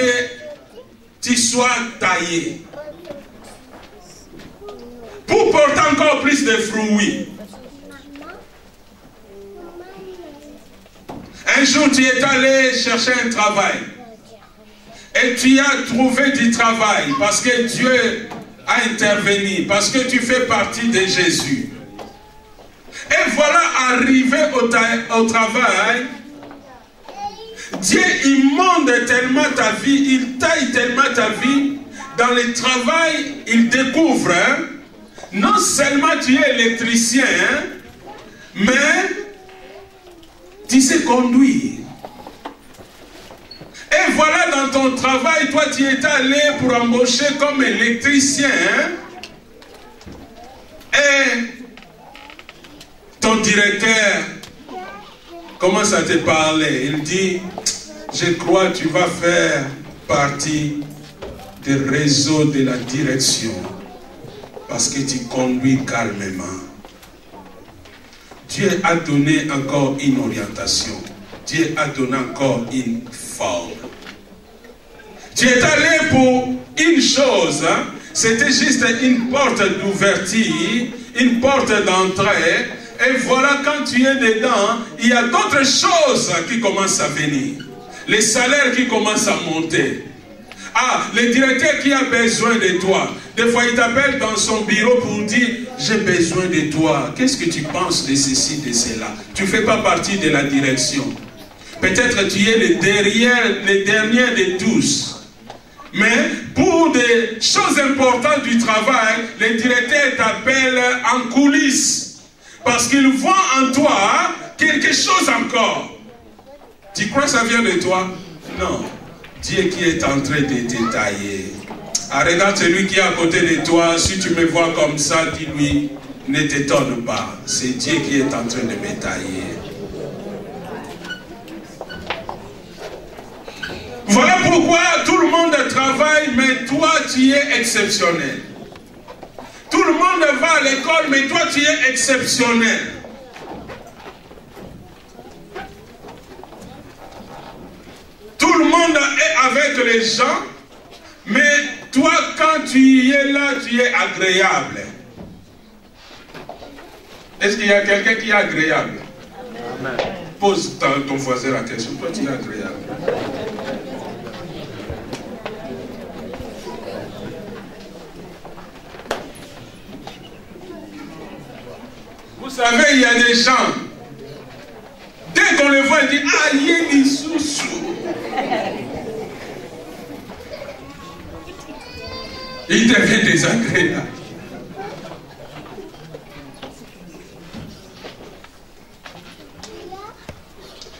tu sois taillé. Pour porter encore plus de fruits. Un jour, tu es allé chercher un travail. Et tu as trouvé du travail parce que Dieu a intervenu, parce que tu fais partie de Jésus. Et voilà, arrivé au travail, Dieu, il monte tellement ta vie, il taille tellement ta vie. Dans le travail, il découvre, hein, non seulement tu es électricien, hein, mais tu sais conduire. Et voilà, dans ton travail, toi tu es allé pour embaucher comme électricien, hein, et directeur commence à te parler. Il dit, je crois que tu vas faire partie du réseau de la direction parce que tu conduis calmement. Dieu a donné encore une orientation. Dieu a donné encore une forme. Tu es allé pour une chose, hein? C'était juste une porte d'ouverture, une porte d'entrée. Et voilà, quand tu es dedans, il y a d'autres choses qui commencent à venir. Les salaires qui commencent à monter. Ah, le directeur qui a besoin de toi. Des fois, il t'appelle dans son bureau pour dire, j'ai besoin de toi. Qu'est-ce que tu penses de ceci, de cela? Tu ne fais pas partie de la direction. Peut-être tu es le dernier de tous. Mais pour des choses importantes du travail, le directeur t'appelle en coulisses. Parce qu'il voit en toi quelque chose encore. Tu crois que ça vient de toi? Non. Dieu qui est en train de te tailler. Ah, regarde celui qui est à côté de toi. Si tu me vois comme ça, dis-lui, ne t'étonne pas. C'est Dieu qui est en train de me tailler. Voilà pourquoi tout le monde travaille, mais toi tu es exceptionnel. Tout le monde va à l'école, mais toi tu es exceptionnel. Tout le monde est avec les gens, mais toi quand tu es là, tu es agréable. Est-ce qu'il y a quelqu'un qui est agréable? Amen. Pose ton voisin la question, toi tu es agréable. Vous savez, il y a des gens, dès qu'on les voit, ils disent, ah, il y a des sous-sous. Il devient désagréable.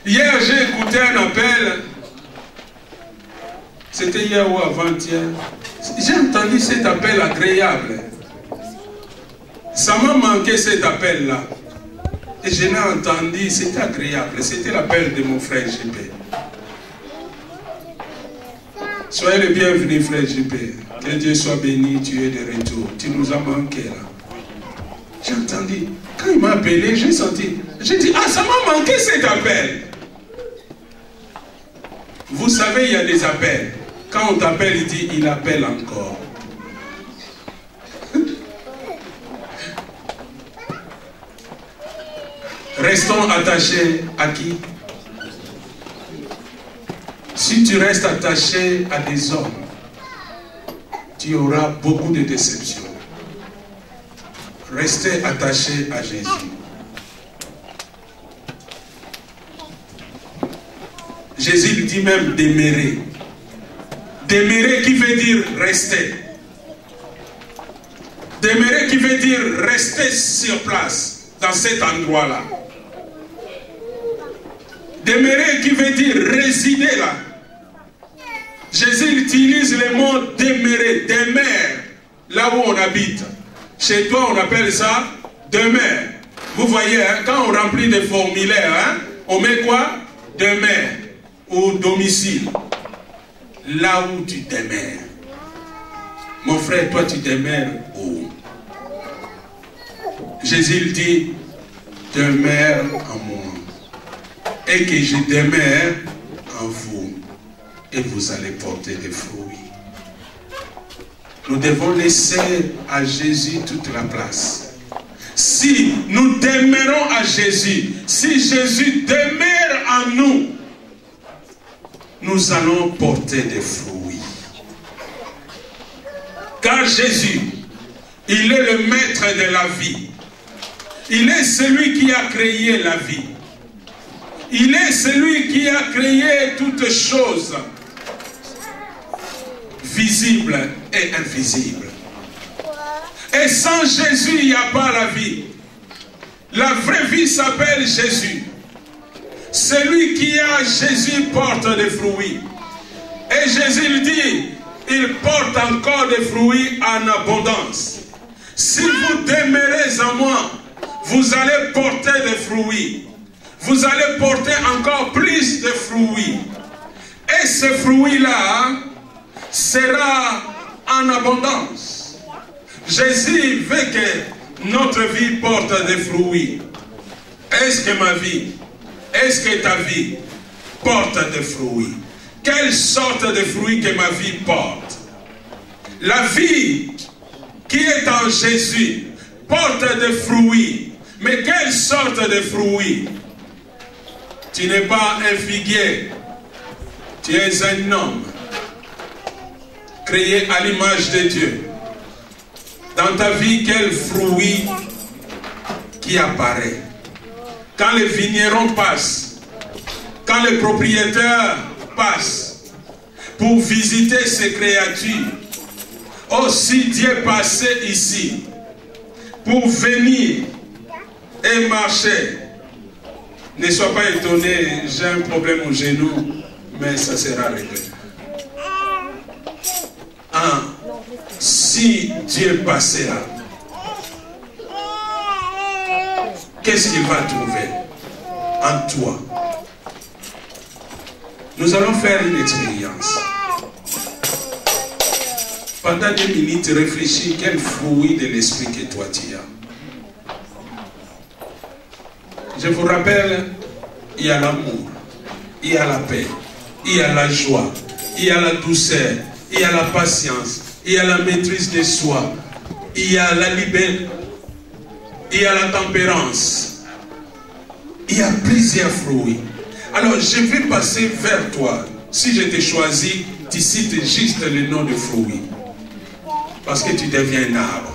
Hier, j'ai écouté un appel. C'était hier ou avant-hier. J'ai entendu cet appel agréable. Ça m'a manqué cet appel-là. Et je l'ai entendu, c'était agréable. C'était l'appel de mon frère JP. Soyez le bienvenu, frère JP. Que Dieu soit béni, tu es de retour. Tu nous as manqué là. J'ai entendu. Quand il m'a appelé, j'ai senti. J'ai dit, ah, ça m'a manqué cet appel. Vous savez, il y a des appels. Quand on t'appelle, il dit, il appelle encore. Restons attachés à qui? Si tu restes attaché à des hommes, tu auras beaucoup de déceptions. Restez attachés à Jésus. Jésus lui dit même demeurer. Demeurer qui veut dire rester. Demeurer qui veut dire rester sur place, dans cet endroit-là. Demeurer qui veut dire résider là. Jésus utilise le mot demeurer, demeure, là où on habite. Chez toi, on appelle ça demeure. Vous voyez, hein, quand on remplit des formulaires, hein, on met quoi? Demeure ou domicile. Là où tu demeures. Mon frère, toi, tu demeures où? Jésus dit, demeure en moi. Et que je demeure en vous. Et vous allez porter des fruits. Nous devons laisser à Jésus toute la place. Si nous demeurons à Jésus, si Jésus demeure en nous, nous allons porter des fruits. Car Jésus, il est le maître de la vie. Il est celui qui a créé la vie. Il est celui qui a créé toutes choses, visibles et invisibles. Et sans Jésus, il n'y a pas la vie. La vraie vie s'appelle Jésus. Celui qui a Jésus porte des fruits. Et Jésus lui dit, il porte encore des fruits en abondance. Si vous demeurez en moi, vous allez porter des fruits. Vous allez porter encore plus de fruits. Et ce fruit-là sera en abondance. Jésus veut que notre vie porte des fruits. Est-ce que ma vie, est-ce que ta vie porte des fruits? Quelle sorte de fruits que ma vie porte? La vie qui est en Jésus porte des fruits. Mais quelle sorte de fruits? Tu n'es pas un figuier. Tu es un homme créé à l'image de Dieu. Dans ta vie, quel fruit qui apparaît? Quand les vignerons passent, quand les propriétaires passent pour visiter ces créatures, oh, si Dieu passait ici pour venir et marcher, ne sois pas étonné, j'ai un problème au genou, mais ça sera réglé. Ah, si Dieu passait là, qu'est-ce qu'il va trouver en toi? Nous allons faire une expérience. Pendant 2 minutes, réfléchis quel fruit de l'esprit que toi tu as. Je vous rappelle, il y a l'amour, il y a la paix, il y a la joie, il y a la douceur, il y a la patience, il y a la maîtrise de soi, il y a la liberté, il y a la tempérance. Il y a plusieurs fruits. Alors je vais passer vers toi. Si je t'ai choisi, tu cites juste le nom de fruits. Parce que tu deviens un arbre.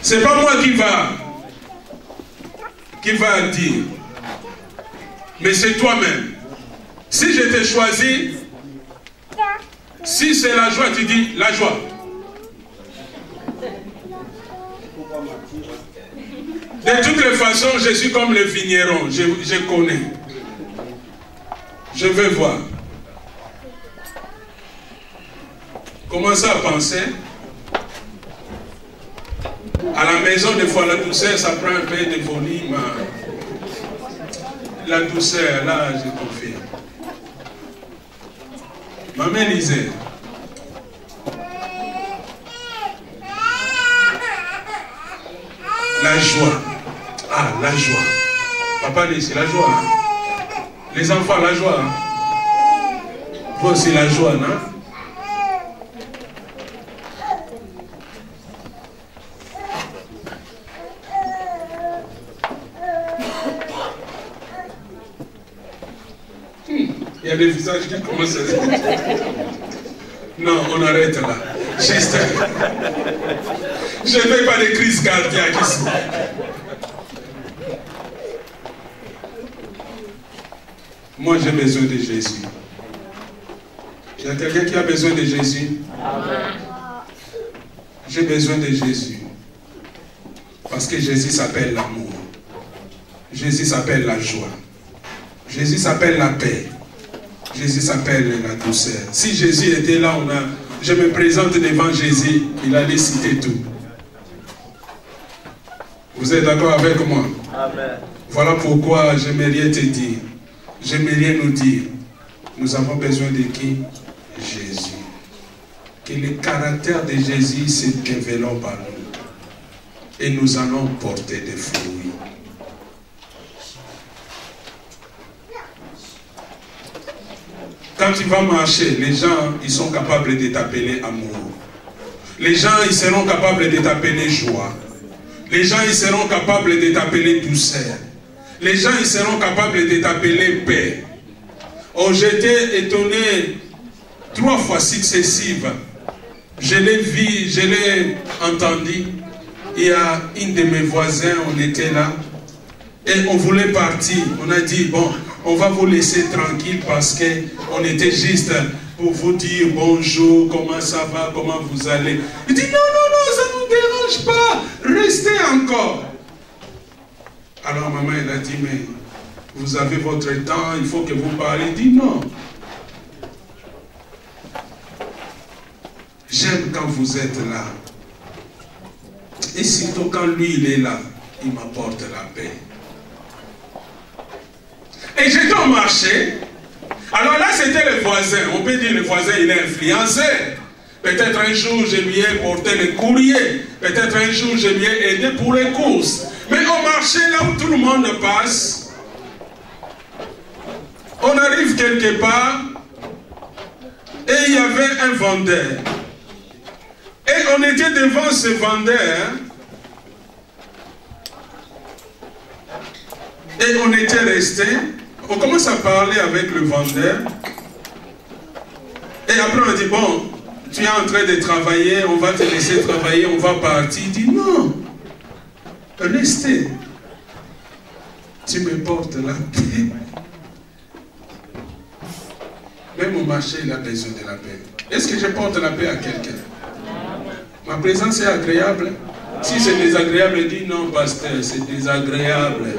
C'est pas moi qui va dire. Mais c'est toi-même. Si je t'ai choisi, si c'est la joie, tu dis la joie. De toutes les façons, je suis comme le vigneron, je connais. Je veux voir. Commencez à penser. À la maison, des fois, la douceur, ça prend un peu de volume. La douceur, là, je confirme. Maman lisait. La joie. Ah, la joie. Papa dit, c'est la joie. Hein? Les enfants, la joie. Hein? Vous aussi, la joie, non? Il y a des visages qui commencent à... Non, on arrête là. Juste... Je ne fais pas de crise cardiaque ici. Moi, j'ai besoin de Jésus. Il y a quelqu'un qui a besoin de Jésus? J'ai besoin de Jésus. Parce que Jésus s'appelle l'amour. Jésus s'appelle la joie. Jésus s'appelle la paix. Jésus s'appelle la douceur. Si Jésus était là, je me présente devant Jésus, il allait citer tout. Vous êtes d'accord avec moi? Amen. Voilà pourquoi j'aimerais te dire, j'aimerais nous dire, nous avons besoin de qui? Jésus. Que le caractère de Jésus se développe par nous. Et nous allons porter des fruits. Quand tu vas marcher, les gens, ils sont capables de t'appeler amour. Les gens, ils seront capables de t'appeler joie. Les gens, ils seront capables de t'appeler douceur. Les gens, ils seront capables de t'appeler paix. Oh, j'étais étonné 3 fois successives. Je l'ai vu, je l'ai entendu. Il y a une de mes voisins, on était là. Et on voulait partir. On a dit, bon, on va vous laisser tranquille parce qu'on était juste pour vous dire bonjour, comment ça va, comment vous allez. Il dit, non, non, non, ça ne nous dérange pas. Restez encore. Alors maman, elle a dit, mais vous avez votre temps, il faut que vous parlez. Il dit, non. J'aime quand vous êtes là. Et surtout quand lui, il est là, il m'apporte la paix. Et j'étais au marché. Alors là, c'était le voisin. On peut dire le voisin, il est influencé. Peut-être un jour, je lui ai porté le courrier. Peut-être un jour, je lui ai aidé pour les courses. Mais au marché, là où tout le monde passe, on arrive quelque part et il y avait un vendeur. Et on était devant ce vendeur. Et on était resté. On commence à parler avec le vendeur. Et après on dit, bon, tu es en train de travailler, on va te laisser travailler, on va partir. Il dit, non, restez. Tu me portes la paix. Même au marché, il a besoin de la paix. Est-ce que je porte la paix à quelqu'un? Ma présence est agréable. Si c'est désagréable, il dit, non, pasteur, c'est désagréable.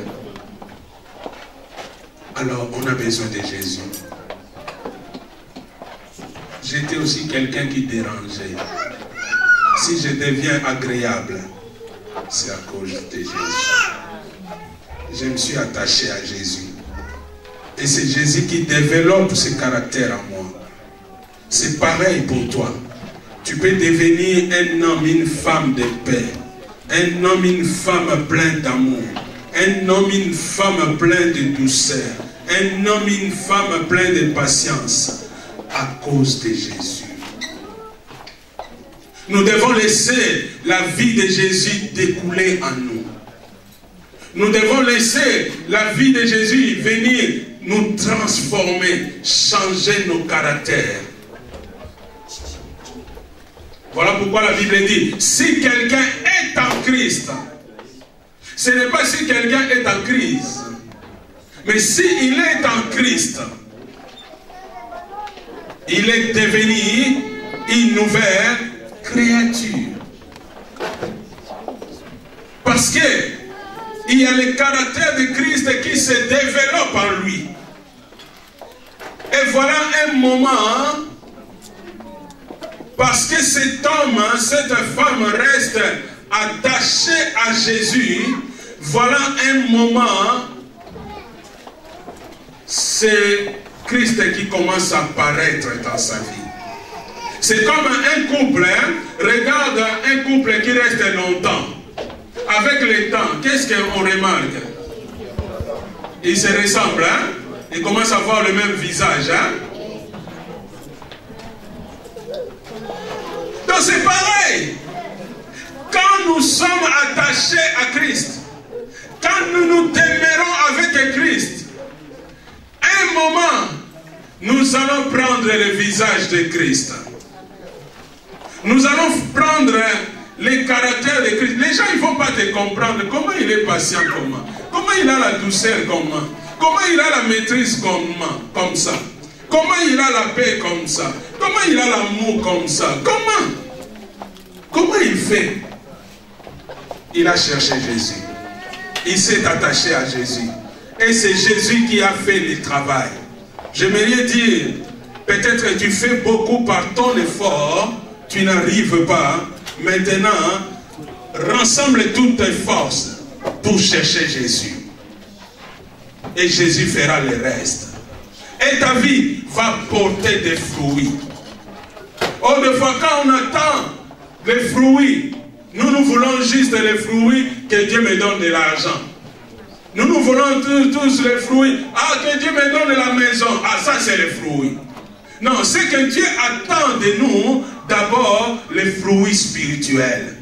Alors, on a besoin de Jésus. J'étais aussi quelqu'un qui dérangeait. Si je deviens agréable, c'est à cause de Jésus. Je me suis attaché à Jésus. Et c'est Jésus qui développe ce caractère en moi. C'est pareil pour toi. Tu peux devenir un homme, une femme de paix. Un homme, une femme plein d'amour. Un homme, une femme plein de douceur. Un homme, une femme plein de patience. À cause de Jésus. Nous devons laisser la vie de Jésus découler en nous. Nous devons laisser la vie de Jésus venir nous transformer, changer nos caractères. Voilà pourquoi la Bible dit, si quelqu'un est en Christ, ce n'est pas si quelqu'un est en crise, mais s'il est en Christ, il est devenu une nouvelle créature. Parce que il y a le caractère de Christ qui se développe en lui. Et voilà un moment, parce que cet homme, cette femme reste attachée à Jésus, voilà un moment, c'est Christ qui commence à apparaître dans sa vie. C'est comme un couple, hein? Regarde un couple qui reste longtemps. Avec le temps, qu'est-ce qu'on remarque? Ils se ressemblent, hein? Ils commencent à avoir le même visage, hein? Donc c'est pareil. Quand nous sommes attachés à Christ, quand nous nous demeurons avec Christ, un moment, nous allons prendre le visage de Christ. Nous allons prendre les caractères de Christ. Les gens, ils ne vont pas te comprendre. Comment il est patient, comment il a la douceur, comment il a la maîtrise, comme ça. Comment il a la paix, comme ça. Comment il a l'amour, comme ça. Comment il fait? Il a cherché Jésus. Il s'est attaché à Jésus. Et c'est Jésus qui a fait le travail. J'aimerais dire, peut-être que tu fais beaucoup par ton effort, tu n'arrives pas. Maintenant, rassemble toutes tes forces pour chercher Jésus. Et Jésus fera le reste. Et ta vie va porter des fruits. Autrefois, quand on attend les fruits, nous voulons juste les fruits que Dieu me donne de l'argent. Nous voulons tous les fruits. Ah, que Dieu me donne la maison. Ah, ça c'est les fruits. Non, c'est que Dieu attend de nous d'abord les fruits spirituels.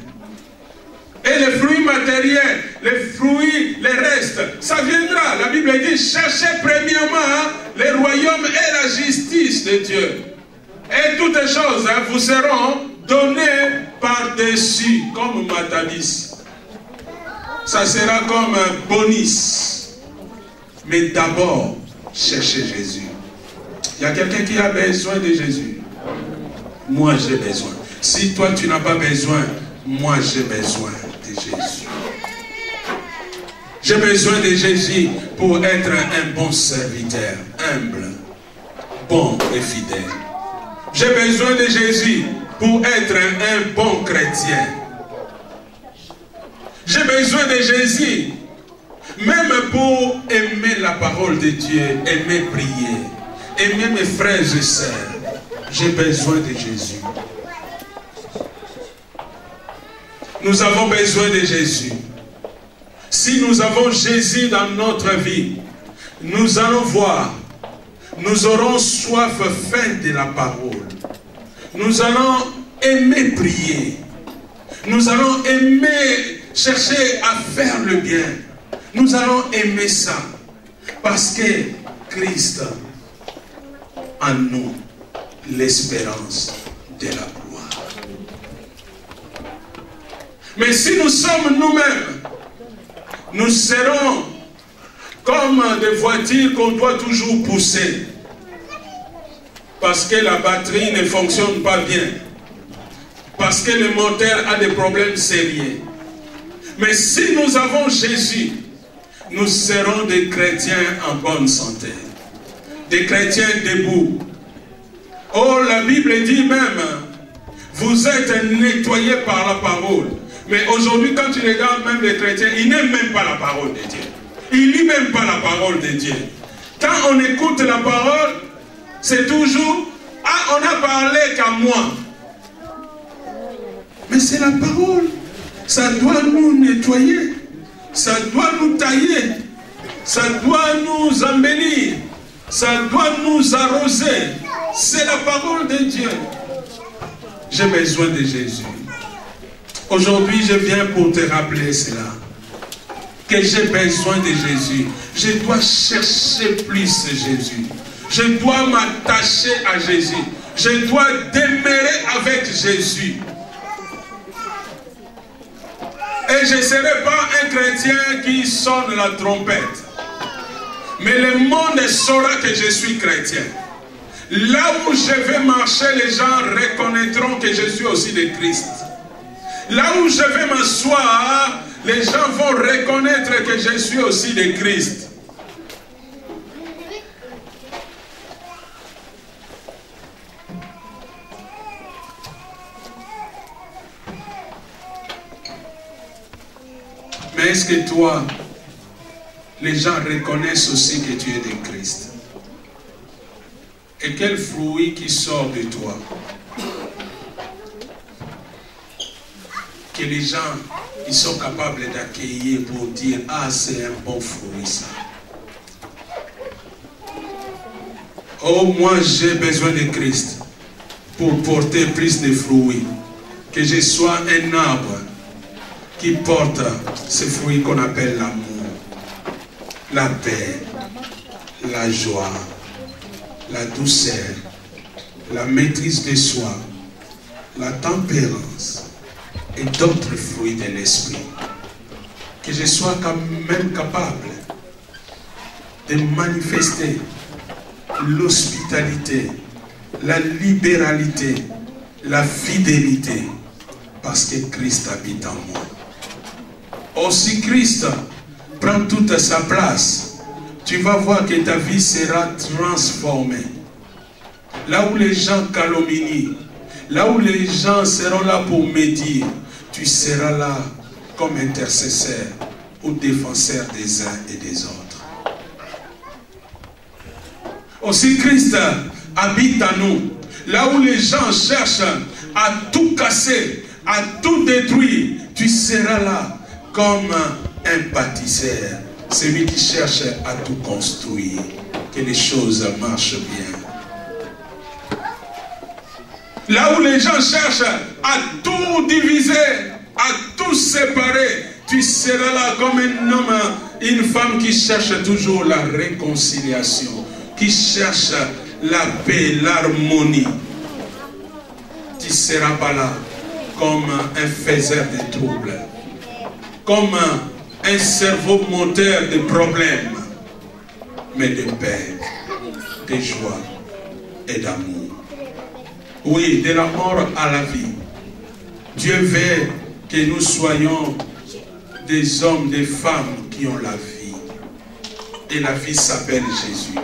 Et les fruits matériels, les fruits, les restes, ça viendra. La Bible dit, cherchez premièrement le royaume et la justice de Dieu. Et toutes les choses vous seront données par-dessus, comme Matabis. Ça sera comme un bonus. Mais d'abord, cherchez Jésus. Il y a quelqu'un qui a besoin de Jésus. Moi, j'ai besoin. Si toi, tu n'as pas besoin, moi, j'ai besoin de Jésus. J'ai besoin de Jésus pour être un bon serviteur, humble, bon et fidèle. J'ai besoin de Jésus pour être un bon chrétien. J'ai besoin de Jésus. Même pour aimer la parole de Dieu, aimer prier, aimer mes frères et sœurs, j'ai besoin de Jésus. Nous avons besoin de Jésus. Si nous avons Jésus dans notre vie, nous allons voir, nous aurons soif faim de la parole. Nous allons aimer prier. Nous allons aimer chercher à faire le bien. Nous allons aimer ça. Parce que Christ en nous, l'espérance de la gloire. Mais si nous sommes nous-mêmes, nous serons comme des voitures qu'on doit toujours pousser. Parce que la batterie ne fonctionne pas bien. Parce que le moteur a des problèmes sérieux. Mais si nous avons Jésus, nous serons des chrétiens en bonne santé. Des chrétiens debout. Oh, la Bible dit même, vous êtes nettoyés par la parole. Mais aujourd'hui, quand tu regardes même les chrétiens, ils n'aiment même pas la parole de Dieu. Ils ne lisent même pas la parole de Dieu. Quand on écoute la parole, c'est toujours, ah, on a parlé qu'à moi. Mais c'est la parole. Ça doit nous nettoyer. Ça doit nous tailler. Ça doit nous embellir. Ça doit nous arroser. C'est la parole de Dieu. J'ai besoin de Jésus. Aujourd'hui, je viens pour te rappeler cela. Que j'ai besoin de Jésus. Je dois chercher plus Jésus. Je dois m'attacher à Jésus. Je dois demeurer avec Jésus. Et je ne serai pas un chrétien qui sonne la trompette. Mais le monde saura que je suis chrétien. Là où je vais marcher, les gens reconnaîtront que je suis aussi de Christ. Là où je vais m'asseoir, les gens vont reconnaître que je suis aussi de Christ. Mais est-ce que toi, les gens reconnaissent aussi que tu es de Christ? Et quel fruit qui sort de toi? Que les gens, ils sont capables d'accueillir pour dire, ah, c'est un bon fruit ça. Oh, moi j'ai besoin de Christ pour porter plus de fruits. Que je sois un arbre qui porte ce fruit qu'on appelle l'amour, la paix, la joie, la douceur, la maîtrise de soi, la tempérance et d'autres fruits de l'esprit. Que je sois quand même capable de manifester l'hospitalité, la libéralité, la fidélité, parce que Christ habite en moi. Aussi Christ prend toute sa place, tu vas voir que ta vie sera transformée. Là où les gens calomnient, là où les gens seront là pour médire, tu seras là comme intercesseur ou défenseur des uns et des autres. Aussi Christ habite en nous. Là où les gens cherchent à tout casser, à tout détruire, tu seras là comme un bâtisseur, celui qui cherche à tout construire, que les choses marchent bien. Là où les gens cherchent à tout diviser, à tout séparer, tu seras là comme un homme, une femme qui cherche toujours la réconciliation, qui cherche la paix, l'harmonie. Tu ne seras pas là comme un faiseur de troubles, comme un cerveau moteur de problèmes, mais de paix, de joie et d'amour. Oui, de la mort à la vie. Dieu veut que nous soyons des hommes, des femmes qui ont la vie. Et la vie s'appelle Jésus.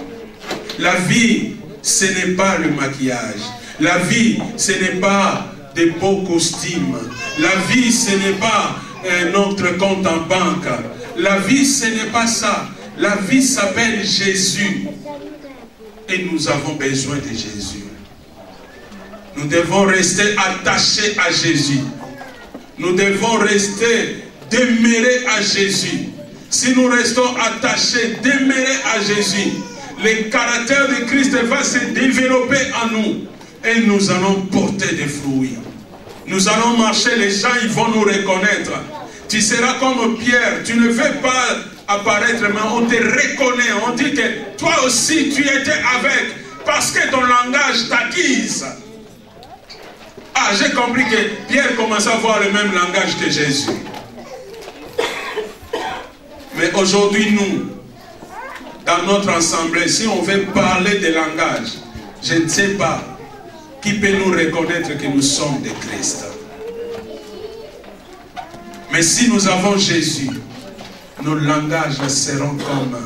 La vie, ce n'est pas le maquillage. La vie, ce n'est pas des beaux costumes. La vie, ce n'est pas notre compte en banque. La vie, ce n'est pas ça. La vie s'appelle Jésus. Et nous avons besoin de Jésus. Nous devons rester attachés à Jésus. Nous devons rester demeurer à Jésus. Si nous restons attachés, demeurer à Jésus, le caractère de Christ va se développer en nous. Et nous allons porter des fruits. Nous allons marcher, les gens ils vont nous reconnaître. Tu seras comme Pierre, tu ne veux pas apparaître, mais on te reconnaît. On dit que toi aussi tu étais avec, parce que ton langage t'attise. Ah, j'ai compris que Pierre commence à avoir le même langage que Jésus. Mais aujourd'hui, nous, dans notre assemblée, si on veut parler de langage, je ne sais pas qui peut nous reconnaître que nous sommes de Christ. Mais si nous avons Jésus, nos langages seront comme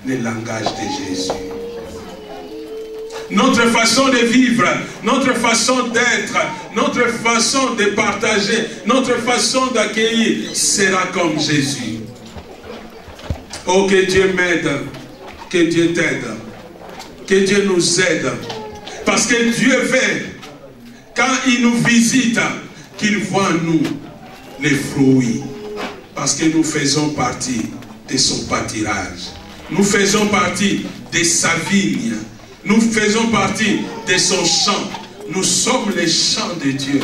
les langages de Jésus. Notre façon de vivre, notre façon d'être, notre façon de partager, notre façon d'accueillir sera comme Jésus. Oh, que Dieu m'aide, que Dieu t'aide, que Dieu nous aide. Parce que Dieu veut, quand il nous visite, qu'il voit en nous les fruits. Parce que nous faisons partie de son pâturage. Nous faisons partie de sa vigne. Nous faisons partie de son champ. Nous sommes les champs de Dieu.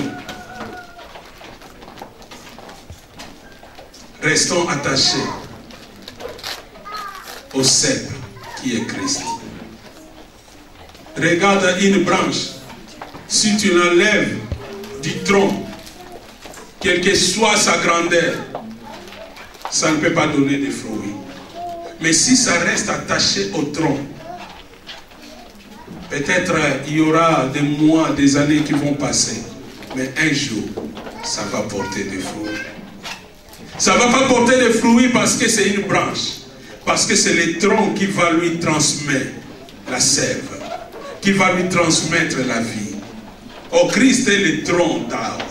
Restons attachés au cep qui est Christ. Regarde une branche. Si tu l'enlèves du tronc, quelle que soit sa grandeur, ça ne peut pas donner de fruits. Mais si ça reste attaché au tronc, peut-être il y aura des mois, des années qui vont passer. Mais un jour, ça va porter des fruits. Ça ne va pas porter des fruits parce que c'est une branche. Parce que c'est le tronc qui va lui transmettre la sève. Qui va lui transmettre la vie. Oh, Christ est le tronc d'arbre.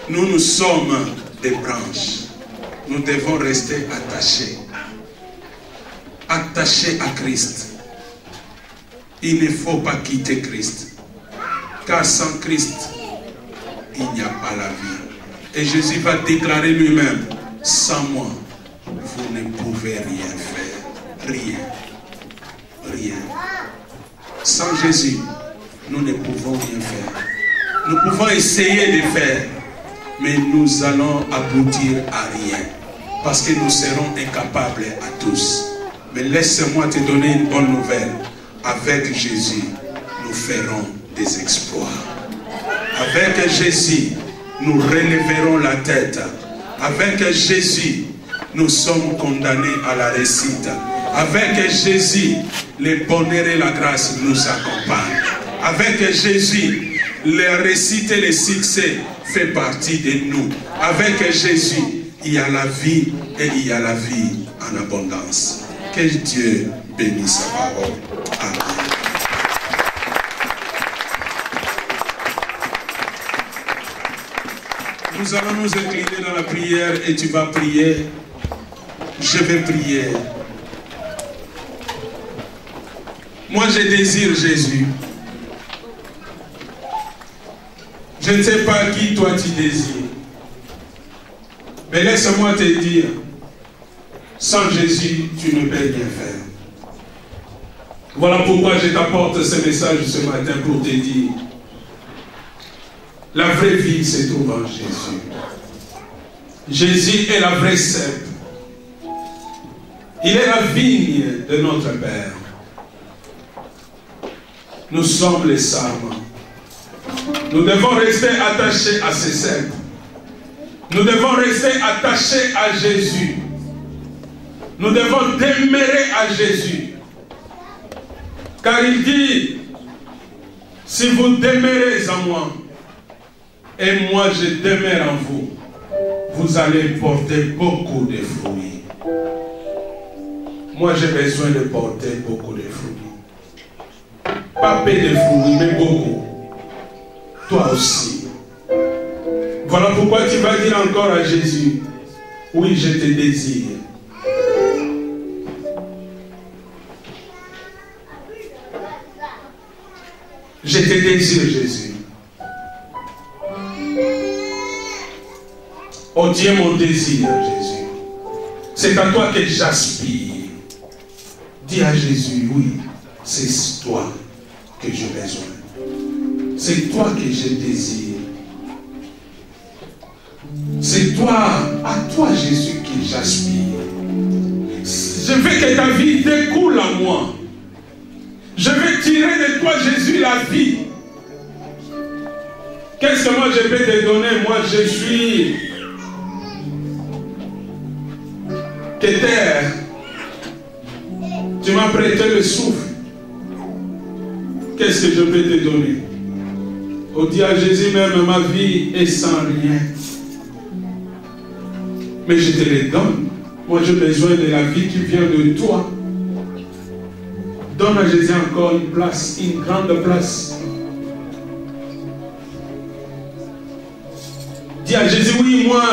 Nous, nous sommes des branches. Nous devons rester attachés. Attachés à Christ. Il ne faut pas quitter Christ. Car sans Christ, il n'y a pas la vie. Et Jésus va déclarer lui-même, sans moi, vous ne pouvez rien faire. Rien. Rien. Sans Jésus, nous ne pouvons rien faire. Nous pouvons essayer de faire, mais nous allons aboutir à rien. Parce que nous serons incapables à tous. Mais laisse-moi te donner une bonne nouvelle. Avec Jésus, nous ferons des exploits. Avec Jésus, nous relèverons la tête. Avec Jésus, nous sommes condamnés à la réussite. Avec Jésus, le bonheur et la grâce nous accompagnent. Avec Jésus, la réussite et le succès fait partie de nous. Avec Jésus, il y a la vie et il y a la vie en abondance. Que Dieu bénisse sa parole. Amen. Nous allons nous incliner dans la prière et tu vas prier. Je vais prier. Moi, je désire Jésus. Je ne sais pas qui toi tu désires. Mais laisse-moi te dire, sans Jésus, tu ne peux rien faire. Voilà pourquoi je t'apporte ce message ce matin pour te dire, la vraie vie se trouve en Jésus. Jésus est la vraie cèpe. Il est la vigne de notre Père. Nous sommes les sarments. Nous devons rester attachés à ces cèpes. Nous devons rester attachés à Jésus. Nous devons demeurer à Jésus. Car il dit, si vous demeurez en moi, et moi je demeure en vous, vous allez porter beaucoup de fruits. Moi j'ai besoin de porter beaucoup de fruits. Pas peu de fruits, mais beaucoup. Toi aussi. Voilà pourquoi tu vas dire encore à Jésus, Oui, je te désire. Je te désire, Jésus. Oh Dieu, mon désir, Jésus. C'est à toi que j'aspire. Dis à Jésus, oui, c'est toi que j'ai besoin. C'est toi que je désire. C'est toi, à toi Jésus, que j'aspire. Je veux que ta vie découle à moi. Je veux tirer de toi Jésus la vie. Qu'est-ce que moi je peux te donner? Moi je suis que terre. Tu m'as prêté le souffle. Qu'est-ce que je peux te donner? On dit à Jésus même, ma vie est sans rien. Mais je te le donne. Moi j'ai besoin de la vie qui vient de toi. Donne à Jésus encore une place, une grande place. Dis à Jésus, oui, moi,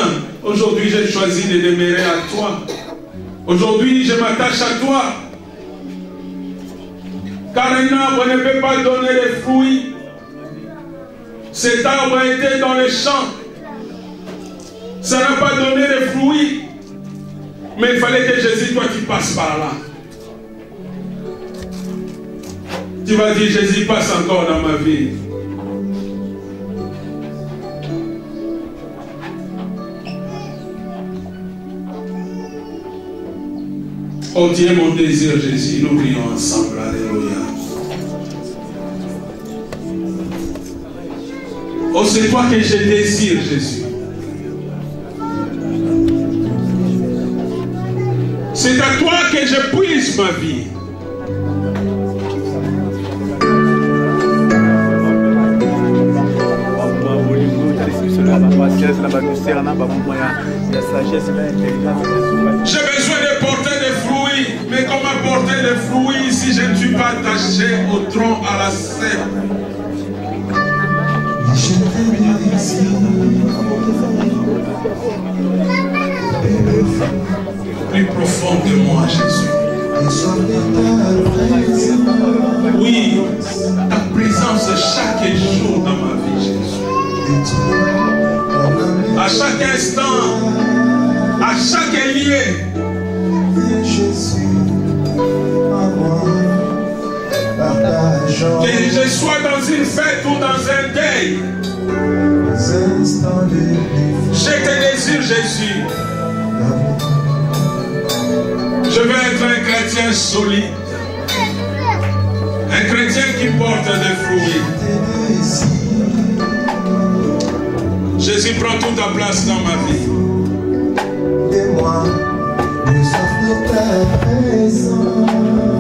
aujourd'hui j'ai choisi de demeurer à toi. Aujourd'hui je m'attache à toi. Car un arbre ne peut pas donner les fruits. Cet arbre a été dans les champs. Ça n'a pas donné les fruits. Mais il fallait que Jésus, toi, tu passes par là. Tu vas dire, Jésus passe encore dans ma vie. Oh Dieu, mon désir, Jésus, nous prions ensemble. Alléluia. Oh, c'est toi que je désire, Jésus. C'est à toi que je puise ma vie. J'ai besoin de porter des fruits, mais comment porter des fruits si je ne suis pas attaché au tronc, à la sève? Plus profond de moi, Jésus. Oui, ta présence chaque jour dans ma vie, Jésus. À chaque instant, à chaque lieu. Que je sois dans une fête ou dans un deuil. Je te désire, Jésus. Je veux être un chrétien solide. Un chrétien qui porte des fruits. Jésus, prends toute ta place dans ma vie. Et moi, nous offre ta présence.